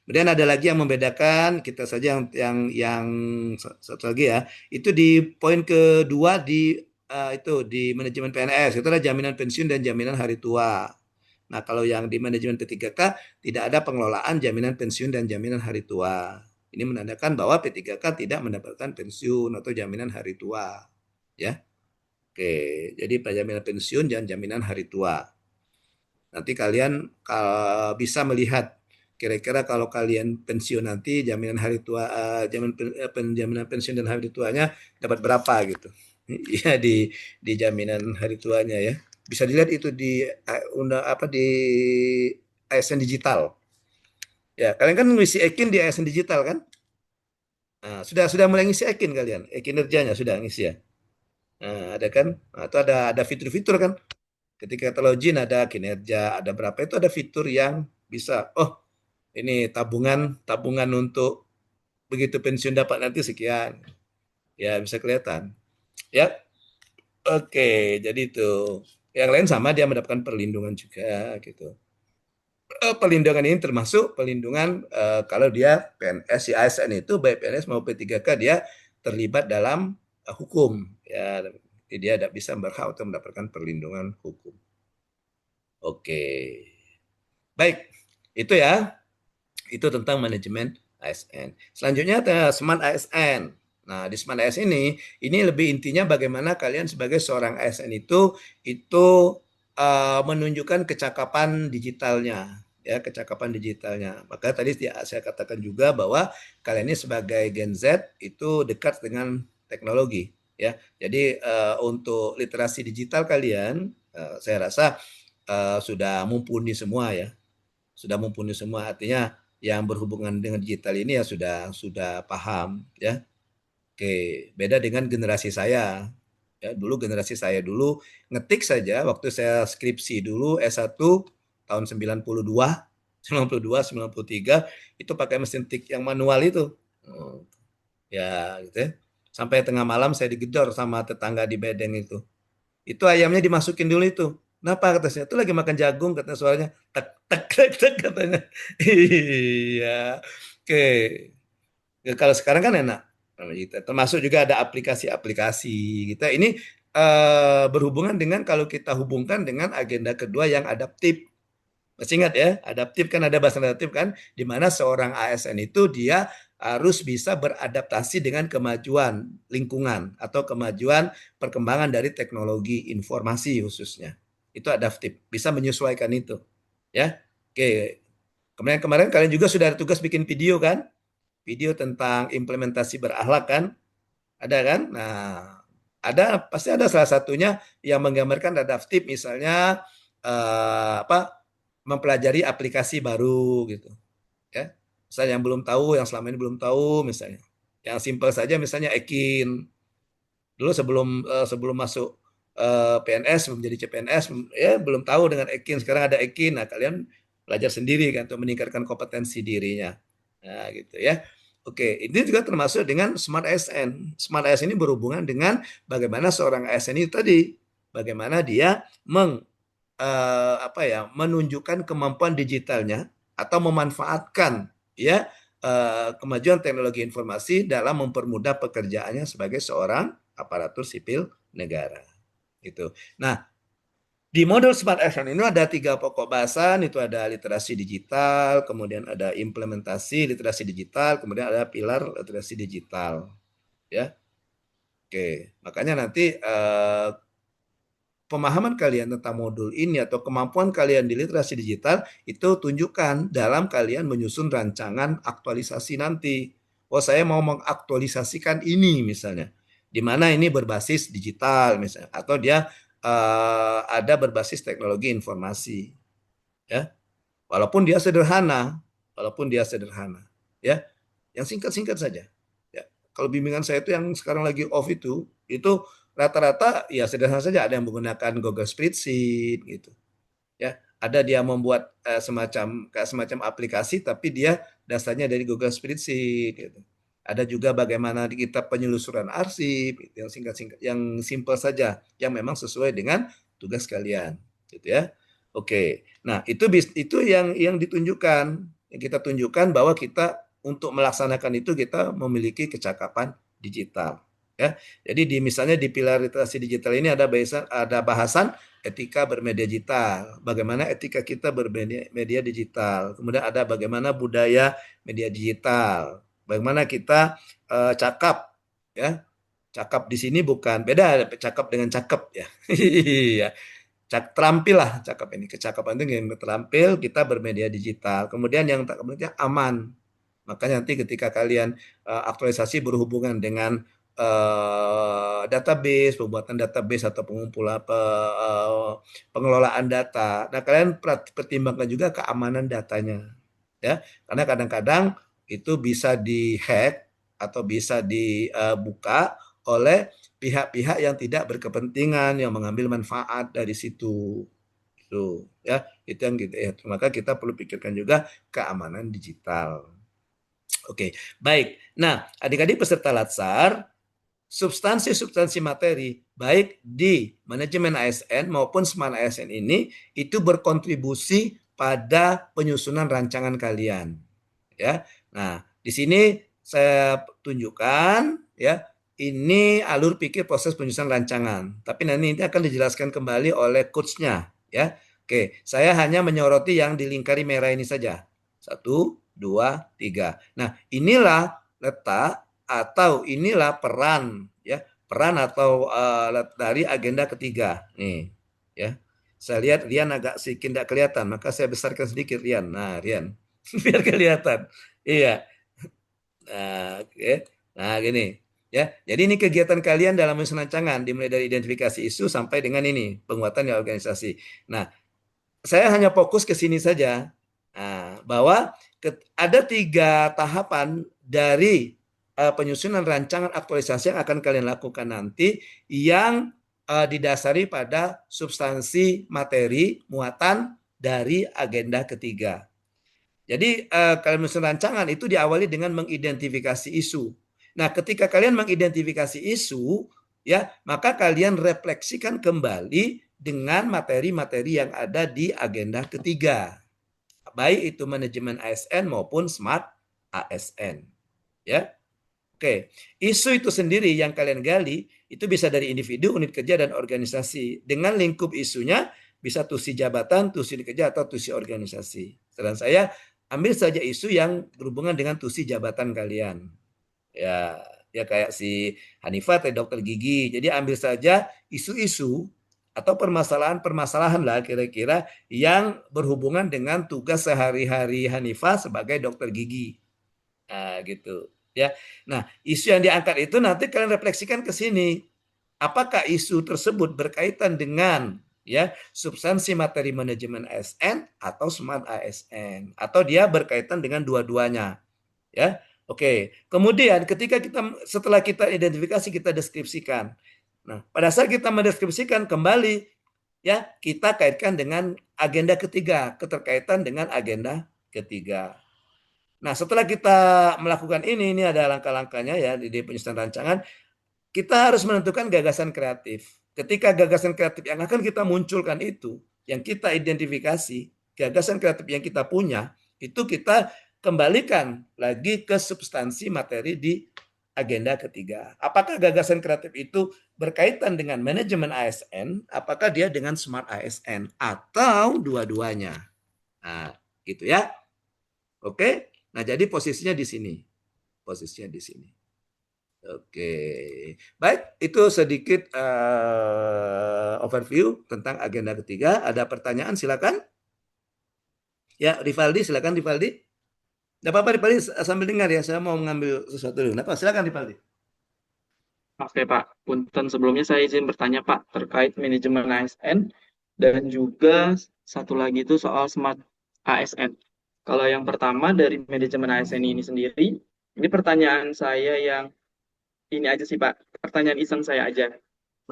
Kemudian ada lagi yang membedakan kita saja yang satu lagi ya, itu di poin kedua di itu di manajemen PNS itu adalah jaminan pensiun dan jaminan hari tua. Nah, kalau yang di manajemen P3K tidak ada pengelolaan jaminan pensiun dan jaminan hari tua. Ini menandakan bahwa P3K tidak mendapatkan pensiun atau jaminan hari tua. Ya. Oke, jadi jaminan pensiun dan jaminan hari tua. Nanti kalian bisa melihat kira-kira kalau kalian pensiun nanti jaminan hari tua, jaminan pensiun dan hari tuanya dapat berapa gitu. Ya di jaminan hari tuanya ya. Bisa dilihat itu di di ASN digital. Ya, kalian kan ngisi Ekin di ASN digital kan? Nah, sudah mulai ngisi Ekin kalian, kinerjanya sudah ngisi ya. Nah, ada kan? Nah, itu ada fitur-fitur kan? Ketika kita login ada kinerja, ada berapa itu ada fitur yang bisa. Oh, ini tabungan untuk begitu pensiun dapat nanti sekian. Ya, bisa kelihatan. Ya. Oke, jadi itu. Yang lain sama dia mendapatkan perlindungan juga gitu. Perlindungan ini termasuk perlindungan kalau dia PNS si ASN itu baik PNS maupun P3K dia terlibat dalam hukum ya, dia tidak bisa berhak untuk mendapatkan perlindungan hukum. Oke, baik itu ya, itu tentang manajemen ASN. Selanjutnya Smart ASN. Nah, di Smart ASN ini lebih intinya bagaimana kalian sebagai seorang ASN itu menunjukkan kecakapan digitalnya, ya kecakapan digitalnya. Maka tadi saya katakan juga bahwa kalian ini sebagai Gen Z itu dekat dengan teknologi, ya. Jadi untuk literasi digital kalian, saya rasa sudah mumpuni semua ya, sudah mumpuni semua. Artinya yang berhubungan dengan digital ini ya sudah paham, ya. Oke, beda dengan generasi saya. Ya, dulu generasi saya dulu ngetik saja waktu saya skripsi dulu S1 tahun 92, 93 itu pakai mesin tik yang manual itu. Ya, gitu ya. Sampai tengah malam saya digedor sama tetangga di bedeng itu. Itu ayamnya dimasukin dulu itu. Kenapa kata saya? Itu lagi makan jagung katanya suaranya tek tek tek tek katanya. Iya. Oke. Ya, kalau sekarang kan enak. Termasuk juga ada aplikasi-aplikasi gitu. Ini berhubungan dengan kalau kita hubungkan dengan agenda kedua yang adaptif. Masih ingat ya, adaptif kan ada bahasa adaptif kan, di mana seorang ASN itu dia harus bisa beradaptasi dengan kemajuan lingkungan atau kemajuan perkembangan dari teknologi informasi khususnya. Itu adaptif, bisa menyesuaikan itu. Ya. Oke. Kemarin kalian juga sudah ada tugas bikin video kan? Video tentang implementasi berakhlak kan? Ada kan? Nah, pasti ada salah satunya yang menggambarkan adaptif misalnya mempelajari aplikasi baru gitu. Ya. Misalnya yang belum tahu, yang selama ini belum tahu misalnya. Yang simpel saja misalnya Ekin. Dulu sebelum masuk PNS, menjadi CPNS ya belum tahu dengan Ekin, sekarang ada Ekin. Nah, kalian belajar sendiri kan untuk meningkatkan kompetensi dirinya. Nah, gitu ya. Oke, ini juga termasuk dengan Smart ASN. Smart ASN ini berhubungan dengan bagaimana seorang ASN itu tadi, bagaimana dia menunjukkan kemampuan digitalnya atau memanfaatkan ya kemajuan teknologi informasi dalam mempermudah pekerjaannya sebagai seorang aparatur sipil negara. Gitu. Nah, di modul Smart Action ini ada 3 pokok bahasan, itu ada literasi digital, kemudian ada implementasi literasi digital, kemudian ada pilar literasi digital. Ya. Oke, makanya nanti pemahaman kalian tentang modul ini atau kemampuan kalian di literasi digital itu tunjukkan dalam kalian menyusun rancangan aktualisasi nanti. Oh, saya mau mengaktualisasikan ini misalnya. Di mana ini berbasis digital misalnya atau dia ada berbasis teknologi informasi, ya. Walaupun dia sederhana, ya. Yang singkat-singkat saja. Ya. Kalau bimbingan saya itu yang sekarang lagi off itu rata-rata ya sederhana saja. Ada yang menggunakan Google Spreadsheet gitu, ya. Ada dia membuat semacam aplikasi, tapi dia dasarnya dari Google Spreadsheet gitu. Ada juga bagaimana kita penyelusuran arsip yang singkat-singkat, yang simpel saja, yang memang sesuai dengan tugas kalian, gitu ya. Oke, nah itu yang ditunjukkan, yang kita tunjukkan bahwa kita untuk melaksanakan itu kita memiliki kecakapan digital, Ya, jadi misalnya di pilar literasi digital ini ada bahasan etika bermedia digital, bagaimana etika kita bermedia digital. Kemudian ada bagaimana budaya media digital, bagaimana kita cakap, ya. Cakap di sini bukan beda cakap dengan cakep ya. Iya. Terampil lah cakap ini. Kecakapan itu yang terampil kita bermedia digital. Kemudian yang tak kemudian aman. Makanya nanti ketika kalian aktualisasi berhubungan dengan database, pembuatan database atau pengumpulan pengelolaan data. Nah, kalian pertimbangkan juga keamanan datanya. Ya, karena kadang-kadang itu bisa dihack atau bisa dibuka oleh pihak-pihak yang tidak berkepentingan yang mengambil manfaat dari situ. Itu ya, itu yang gitu ya. Maka kita perlu pikirkan juga keamanan digital. Oke, baik. Nah, adik-adik peserta Latsar, substansi materi baik di manajemen ASN maupun Smart ASN ini itu berkontribusi pada penyusunan rancangan kalian. Ya. Nah, di sini saya tunjukkan ya, ini alur pikir proses penyusunan rancangan. Tapi nanti akan dijelaskan kembali oleh coach-nya ya. Oke, saya hanya menyoroti yang dilingkari merah ini saja. 1, 2, 3. Nah, inilah letak atau inilah peran ya, peran atau dari agenda ketiga. Nih, ya. Saya lihat Rian agak sedikit tidak kelihatan, maka saya besarkan sedikit Rian. Nah, Rian. Biar kelihatan. Iya. Nah, oke. Nah, gini. Ya, jadi ini kegiatan kalian dalam menyusun rancangan dimulai dari identifikasi isu sampai dengan ini penguatan di organisasi. Nah, saya hanya fokus ke sini saja. Nah, bahwa ada 3 tahapan dari penyusunan rancangan aktualisasi yang akan kalian lakukan nanti yang didasari pada substansi materi muatan dari agenda ketiga. Jadi kalian menyusun rancangan itu diawali dengan mengidentifikasi isu. Nah, ketika kalian mengidentifikasi isu, ya, maka kalian refleksikan kembali dengan materi-materi yang ada di agenda ketiga. Baik itu manajemen ASN maupun Smart ASN. Ya. Oke, isu itu sendiri yang kalian gali itu bisa dari individu, unit kerja, dan organisasi. Dengan lingkup isunya bisa tusi jabatan, tusi unit kerja, atau tusi organisasi. Dan saya ambil saja isu yang berhubungan dengan tusi jabatan kalian. Ya kayak si Hanifah atau dokter gigi. Jadi ambil saja isu-isu atau permasalahan-permasalahan lah kira-kira yang berhubungan dengan tugas sehari-hari Hanifah sebagai dokter gigi. Nah, gitu. Ya. Nah, isu yang diangkat itu nanti kalian refleksikan ke sini. Apakah isu tersebut berkaitan dengan ya substansi materi manajemen ASN atau Smart ASN, atau dia berkaitan dengan dua-duanya. Ya. Oke. Kemudian setelah kita identifikasi, kita deskripsikan. Nah, pada saat kita mendeskripsikan kembali ya, kita kaitkan dengan agenda ketiga, keterkaitan dengan agenda ketiga. Nah, setelah kita melakukan ini ada langkah-langkahnya ya di penyusunan rancangan. Kita harus menentukan gagasan kreatif. Ketika gagasan kreatif yang akan kita munculkan itu, yang kita identifikasi, gagasan kreatif yang kita punya, itu kita kembalikan lagi ke substansi materi di agenda ketiga. Apakah gagasan kreatif itu berkaitan dengan manajemen ASN, apakah dia dengan Smart ASN, atau dua-duanya. Nah, gitu ya. Oke. Nah, jadi posisinya di sini. Posisinya di sini. Oke. Baik, itu sedikit overview tentang agenda ketiga. Ada pertanyaan, silakan. Ya, Rivaldi, silakan Rivaldi. Tidak apa-apa Rivaldi, sambil dengar ya. Saya mau mengambil sesuatu dulu. Apa? Silakan Rivaldi. Oke Pak, punten sebelumnya saya izin bertanya Pak terkait manajemen ASN dan juga satu lagi itu soal Smart ASN. Kalau yang pertama dari manajemen ASN ini sendiri, ini pertanyaan saya yang ini aja sih Pak, pertanyaan iseng saya aja.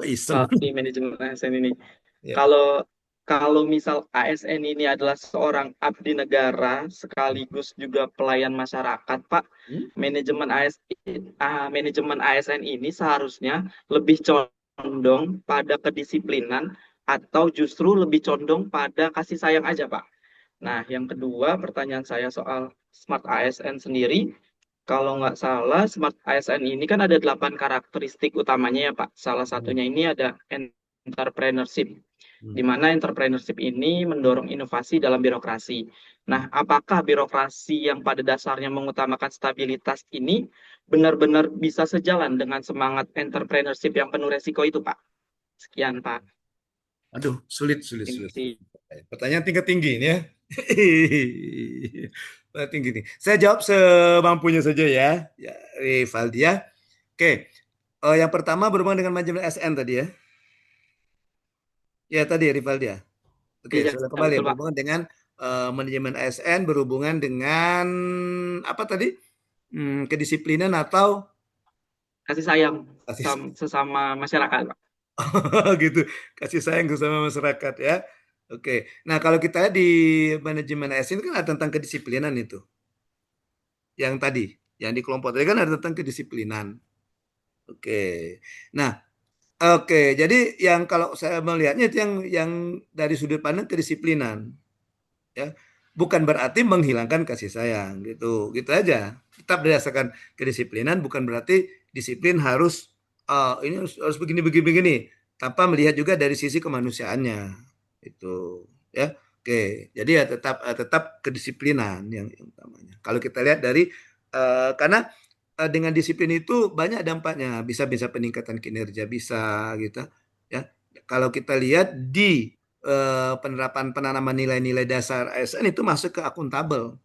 Iseng. Di manajemen ASN ini. Ya. Kalau misal ASN ini adalah seorang abdi negara sekaligus juga pelayan masyarakat, Pak, manajemen ASN ini seharusnya lebih condong pada kedisiplinan atau justru lebih condong pada kasih sayang aja, Pak. Nah, yang kedua pertanyaan saya soal Smart ASN sendiri, Kalau nggak salah, Smart ASN ini kan ada 8 karakteristik utamanya ya, Pak. Salah satunya ini ada entrepreneurship, di mana entrepreneurship ini mendorong inovasi dalam birokrasi. Nah, apakah birokrasi yang pada dasarnya mengutamakan stabilitas ini benar-benar bisa sejalan dengan semangat entrepreneurship yang penuh resiko itu, Pak? Sekian, Pak. Aduh, sulit. Terima kasih. Pertanyaan tingkat tinggi ini ya. Pertanyaan tinggi nih. Saya jawab semampunya saja ya. Ya, Rivaldi ya. Oke. Yang pertama berhubungan dengan manajemen SN tadi ya. Ya tadi Rivaldi ya. Oke, Iya, sudah kembali betul, Pak. berhubungan dengan manajemen ASN berhubungan dengan apa tadi? Kedisiplinan atau Kasih sayang kasih sesama masyarakat, Pak. gitu. Kasih sayang sama masyarakat ya. Oke. Nah, kalau kita lihat di manajemen ASN kan ada tentang kedisiplinan itu. Yang tadi, yang di kelompok tadi kan ada tentang kedisiplinan. Oke. Nah, oke, jadi yang kalau saya melihatnya itu yang dari sudut pandang kedisiplinan. Ya, bukan berarti menghilangkan kasih sayang gitu gitu aja, tetap berdasarkan kedisiplinan, bukan berarti disiplin harus ini harus begini begini begini tanpa melihat juga dari sisi kemanusiaannya itu ya. Oke, jadi ya tetap kedisiplinan yang utamanya kalau kita lihat dari karena dengan disiplin itu banyak dampaknya, bisa bisa peningkatan kinerja bisa gitu ya. Kalau kita lihat di penerapan penanaman nilai-nilai dasar ASN itu masuk ke akuntabel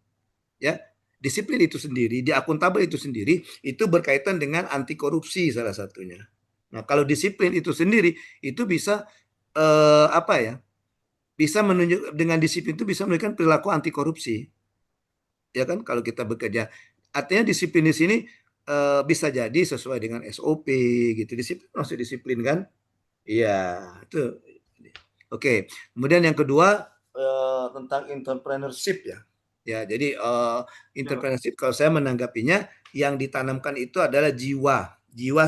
ya, disiplin itu sendiri, di akuntabel itu sendiri itu berkaitan dengan anti korupsi salah satunya. Nah, kalau disiplin itu sendiri itu bisa apa ya, bisa menunjuk, dengan disiplin itu bisa menunjukkan perilaku anti korupsi ya kan, kalau kita bekerja artinya disiplin di sini bisa jadi sesuai dengan SOP gitu, disiplin masuk disiplin kan. Iya, itu. Oke, kemudian yang kedua tentang entrepreneurship ya. Ya, jadi entrepreneurship kalau saya menanggapinya yang ditanamkan itu adalah jiwa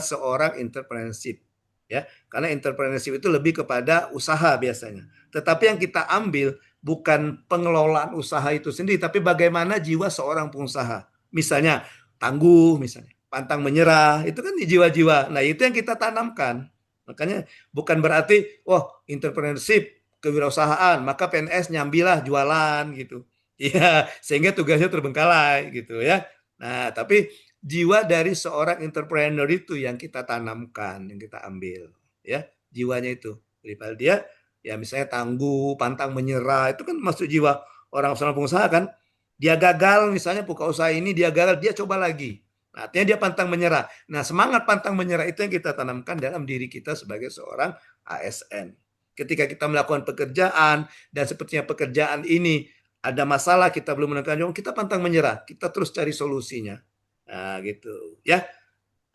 seorang entrepreneurship ya. Karena entrepreneurship itu lebih kepada usaha biasanya. Tetapi yang kita ambil bukan pengelolaan usaha itu sendiri, tapi bagaimana jiwa seorang pengusaha. Misalnya tangguh, misalnya pantang menyerah, itu kan jiwa-jiwa. Nah, itu yang kita tanamkan. Makanya bukan berarti, wah, entrepreneurship, kewirausahaan, maka PNS nyambilah jualan gitu. Iya, sehingga tugasnya terbengkalai gitu ya. Nah, tapi jiwa dari seorang entrepreneur itu yang kita tanamkan, yang kita ambil ya, jiwanya itu. Daripada dia ya misalnya tangguh, pantang menyerah, itu kan masuk jiwa orang seorang pengusaha kan. Dia gagal misalnya buka usaha ini, dia gagal, dia coba lagi. Nah, artinya dia pantang menyerah. Nah, semangat pantang menyerah itu yang kita tanamkan dalam diri kita sebagai seorang ASN. Ketika kita melakukan pekerjaan dan sepertinya pekerjaan ini ada masalah, kita belum menemukan jawaban, kita pantang menyerah, kita terus cari solusinya. Nah, gitu ya.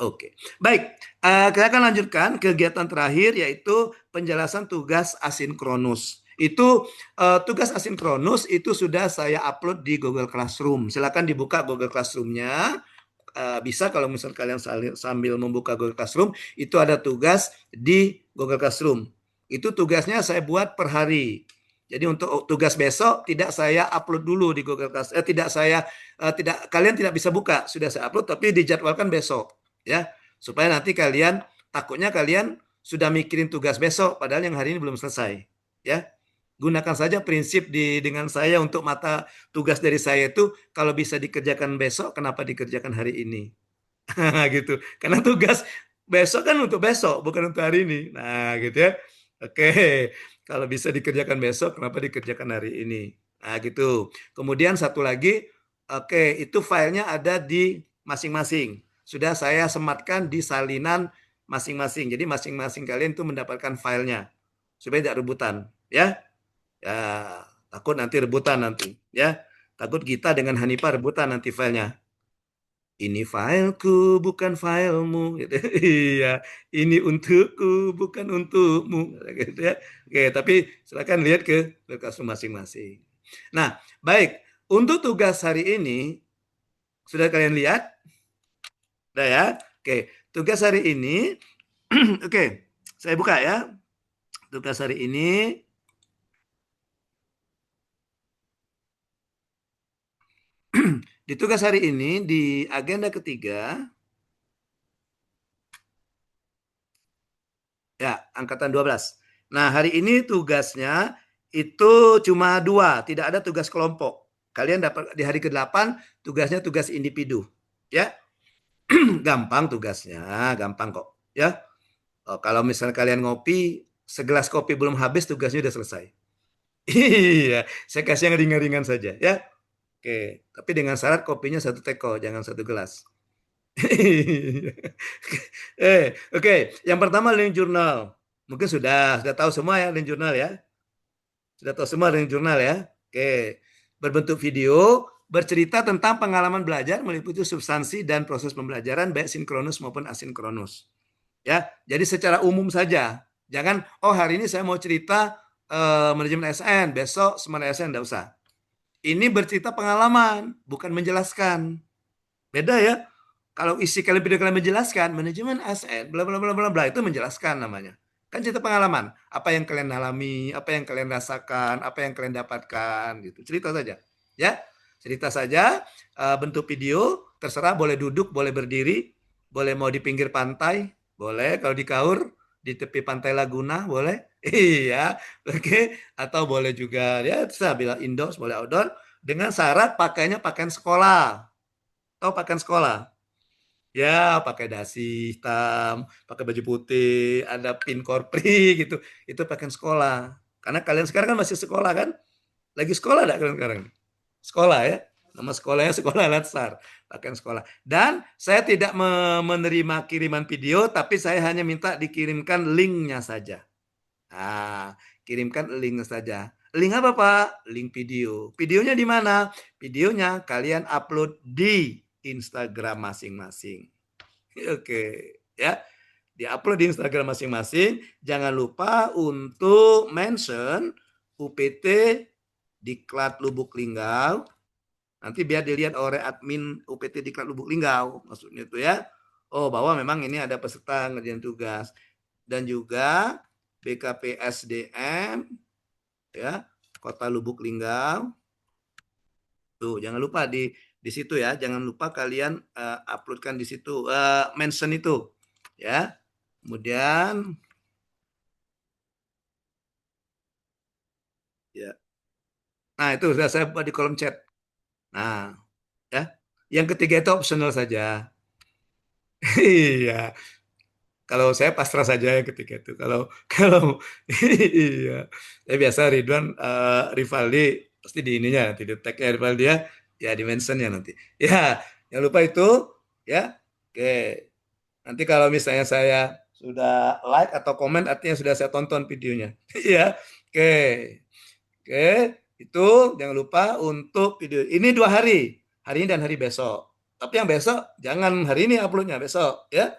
Oke, baik. Kita akan lanjutkan kegiatan terakhir yaitu penjelasan tugas asinkronus. Itu tugas asinkronus itu sudah saya upload di Google Classroom. Silakan dibuka Google Classroom-nya. Bisa kalau misal kalian sambil membuka Google Classroom, itu ada tugas di Google Classroom. Itu tugasnya saya buat per hari. Jadi untuk tugas besok tidak saya upload dulu di Google Classroom. Kalian tidak bisa buka, sudah saya upload tapi dijadwalkan besok ya. Supaya nanti takutnya kalian sudah mikirin tugas besok padahal yang hari ini belum selesai ya. Gunakan saja prinsip dengan saya untuk mata tugas dari saya itu kalau bisa dikerjakan besok, kenapa dikerjakan hari ini? Gitu. Karena tugas besok kan untuk besok, bukan untuk hari ini. Nah, gitu ya. Oke, kalau bisa dikerjakan besok, kenapa dikerjakan hari ini? Nah, gitu. Kemudian satu lagi, oke, itu filenya ada di masing-masing. Sudah saya sematkan di salinan masing-masing. Jadi masing-masing kalian itu mendapatkan filenya supaya tidak rebutan, ya. Ya, takut nanti rebutan nanti, ya. Takut kita dengan Hanifah rebutan nanti filenya. Ini fileku, bukan filemu, gitu. Iya, ini untukku, bukan untukmu, gitu ya. Oke, tapi silakan lihat ke kasus masing-masing. Nah, baik. Untuk tugas hari ini, sudah kalian lihat? Sudah ya? Oke, tugas hari ini, oke, saya buka ya. Tugas hari ini, Di tugas hari ini di agenda ketiga, ya, angkatan 12. Nah, hari ini tugasnya itu cuma 2, tidak ada tugas kelompok. Kalian dapat di hari ke-8 tugasnya tugas individu. Ya, gampang tugasnya, gampang kok. Ya, kalau misalnya kalian ngopi, segelas kopi belum habis, tugasnya udah selesai. Iya, saya kasih yang ringan-ringan saja. Ya, oke. Tapi dengan syarat kopinya 1 teko, jangan 1 gelas. Oke. Yang pertama link jurnal. Mungkin sudah tahu semua ya link jurnal ya. Sudah tahu semua link jurnal ya. Oke. Berbentuk video, bercerita tentang pengalaman belajar meliputi substansi dan proses pembelajaran baik sinkronus maupun asinkronus. Ya, jadi secara umum saja. Jangan hari ini saya mau cerita manajemen ASN, besok Smart ASN, enggak usah. Ini bercerita pengalaman, bukan menjelaskan. Beda ya. Kalau isi kalian video kalian menjelaskan, manajemen ASN, bla bla bla bla bla, itu menjelaskan namanya. Kan cerita pengalaman, apa yang kalian alami, apa yang kalian rasakan, apa yang kalian dapatkan gitu. Cerita saja. Ya. Cerita saja, bentuk video, terserah boleh duduk, boleh berdiri, boleh mau di pinggir pantai, boleh kalau di Kaur, di tepi pantai Laguna, boleh. Iya, oke. Atau boleh juga ya terserah bila indoor, boleh outdoor dengan syarat pakainya pakaian sekolah. Tahu pakaian sekolah? Ya, pakai dasi hitam, pakai baju putih, ada pin korpri gitu. Itu pakaian sekolah. Karena kalian sekarang kan masih sekolah kan? Lagi sekolah enggak kalian sekarang? Sekolah ya. Nama sekolahnya Sekolah Latsar, pakaian sekolah. Dan saya tidak menerima kiriman video, tapi saya hanya minta dikirimkan linknya saja. Nah, kirimkan linknya saja. Link apa Pak? Link video. Videonya di mana? Videonya kalian upload di Instagram masing-masing. Oke, ya. Di-upload di Instagram masing-masing. Jangan lupa untuk mention UPT Diklat Lubuk Linggau. Nanti biar dilihat oleh admin UPT Diklat Lubuk Linggau. Maksudnya itu ya. Bahwa memang ini ada peserta ngerjain tugas. Dan juga BKPSDM ya, Kota Lubuk Linggau. Tuh, jangan lupa di situ ya, jangan lupa kalian uploadkan di situ, mention itu ya. Kemudian ya. Nah, itu sudah saya buat di kolom chat. Nah, ya. Yang ketiga itu optional saja. Iya. Kalau saya pasrah saja yang ketiga itu. Kalau iya. Ya biasa Ridwan Rivaldi pasti di ininya nanti di tag-nya Rivaldi ya di mention-nya nanti. Ya, jangan lupa itu ya. Oke. Nanti kalau misalnya saya sudah like atau komen artinya sudah saya tonton videonya. Ya. Oke. Oke, itu jangan lupa untuk video ini 2 hari. Hari ini dan hari besok. Tapi yang besok jangan hari ini uploadnya, besok ya.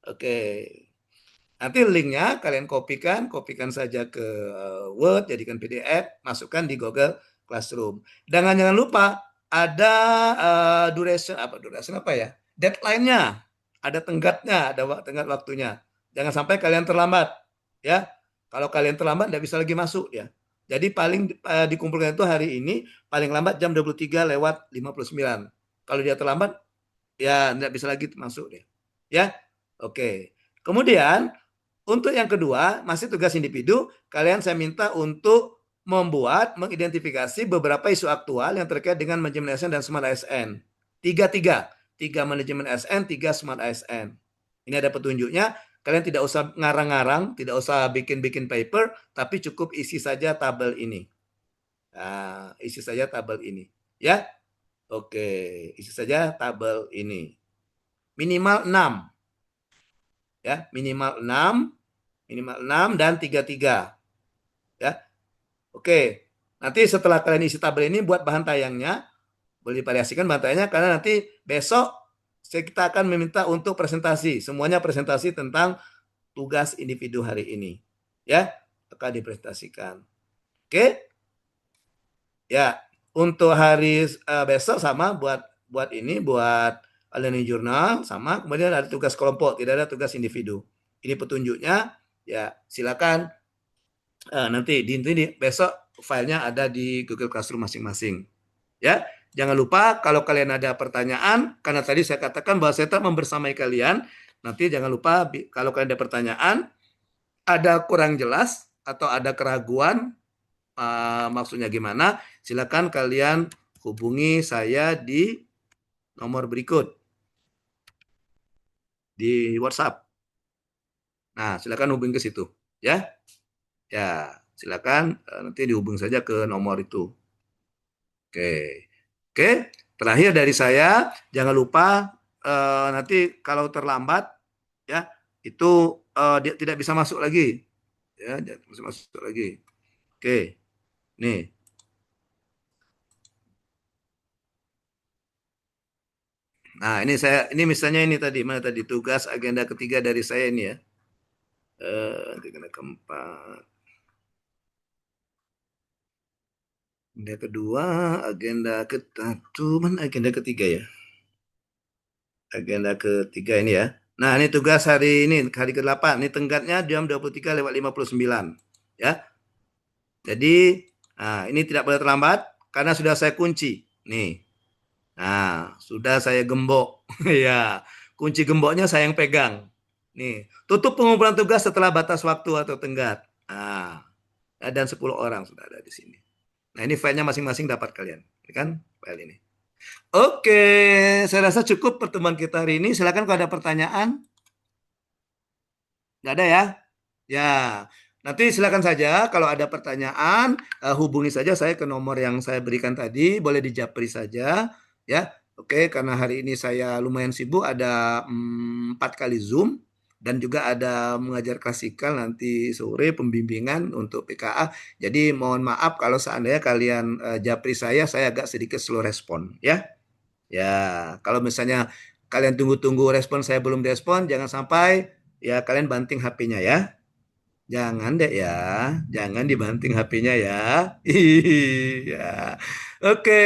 Oke. Nanti linknya kalian kopikan saja ke Word, jadikan PDF, masukkan di Google Classroom. Dan jangan lupa ada duration apa ya? Deadline-nya, ada tenggatnya, ada tenggat waktunya. Jangan sampai kalian terlambat, ya. Kalau kalian terlambat tidak bisa lagi masuk ya. Jadi paling dikumpulkan itu hari ini paling lambat jam 23:59. Kalau dia terlambat ya tidak bisa lagi masuk deh. Ya. Oke. Kemudian untuk yang kedua, masih tugas individu, kalian saya minta untuk mengidentifikasi beberapa isu aktual yang terkait dengan manajemen ASN dan Smart ASN. 3 manajemen ASN, 3 Smart ASN. Ini ada petunjuknya, kalian tidak usah ngarang-ngarang, tidak usah bikin-bikin paper, tapi cukup isi saja tabel ini. Nah, isi saja tabel ini. Ya, oke, isi saja tabel ini. Minimal 6. Ya, minimal 6 dan 33. Ya. Oke. Nanti setelah kalian isi tabel ini buat bahan tayangnya, boleh divariasikan bahan tayangnya karena nanti besok kita akan meminta untuk presentasi. Semuanya presentasi tentang tugas individu hari ini. Ya, akan dipresentasikan. Oke. Ya, untuk hari besok sama buat learning journal sama, kemudian ada tugas kelompok, tidak ada tugas individu. Ini petunjuknya. Ya, silakan nanti besok filenya ada di Google Classroom masing-masing. Ya, Jangan lupa kalau kalian ada pertanyaan, karena tadi saya katakan bahwa saya tak membersamai kalian. Nanti jangan lupa kalau kalian ada pertanyaan, ada kurang jelas atau ada keraguan, maksudnya gimana, silakan kalian hubungi saya di nomor berikut di WhatsApp. Nah, silakan hubungi ke situ, ya. Ya, silakan nanti dihubungi saja ke nomor itu. Oke. Oke, terakhir dari saya, jangan lupa nanti kalau terlambat ya, itu dia tidak bisa masuk lagi. Ya, tidak bisa masuk lagi. Oke. Nih. Nah, ini misalnya ini tadi mana tadi tugas agenda ketiga dari saya ini ya. Agenda keempat. Agenda kedua, agenda ke-1, mana agenda ketiga ya? Agenda ketiga ini ya. Nah, ini tugas hari ini, hari ke-8. Ini tenggatnya jam 23:59 ya. Jadi, nah, ini tidak boleh terlambat karena sudah saya kunci. Nih. Nah, sudah saya gembok. Ya, kunci gemboknya saya yang pegang. Nih, tutup pengumpulan tugas setelah batas waktu atau tenggat. Nah, dan 10 orang sudah ada di sini. Nah, ini filenya masing-masing dapat kalian. Ini kan file ini. Oke, saya rasa cukup pertemuan kita hari ini. Silakan kalau ada pertanyaan. Nggak ada ya? Ya, nanti silakan saja kalau ada pertanyaan, hubungi saja saya ke nomor yang saya berikan tadi. Boleh dijapri saja. Ya, oke, karena hari ini saya lumayan sibuk, ada 4 kali Zoom. Dan juga ada mengajar klasikal nanti sore pembimbingan untuk PKA. Jadi mohon maaf kalau seandainya kalian japri saya agak sedikit slow respon ya. Ya, kalau misalnya kalian tunggu-tunggu respon saya belum respon, jangan sampai ya kalian banting HP-nya ya. Jangan deh ya, jangan dibanting HP-nya ya. Iya. Oke,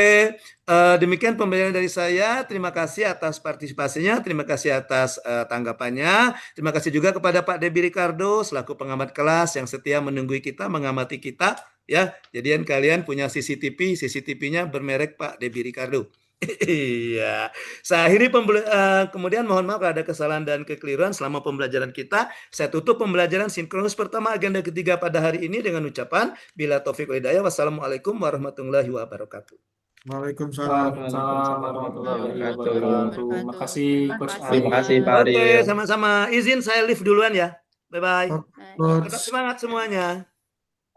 demikian pembelajaran dari saya. Terima kasih atas partisipasinya, terima kasih atas tanggapannya. Terima kasih juga kepada Pak Debi Ricardo selaku pengamat kelas yang setia menunggu kita, mengamati kita. Ya, jadian kalian punya CCTV-nya bermerek Pak Debi Ricardo. Iya. Saya akhiri kemudian mohon maaf kalau ada kesalahan dan kekeliruan selama pembelajaran kita. Saya tutup pembelajaran sinkronus pertama agenda ketiga pada hari ini dengan ucapan bila taufik wal hidayah. Wassalamualaikum warahmatullahi wabarakatuh. Waalaikumsalam warahmatullahi wabarakatuh. Terima kasih Coach Terima Ali. kasih Pak Oke, Ariel. sama-sama. Izin saya live duluan ya. Bye-bye. Coach. Tetap semangat semuanya.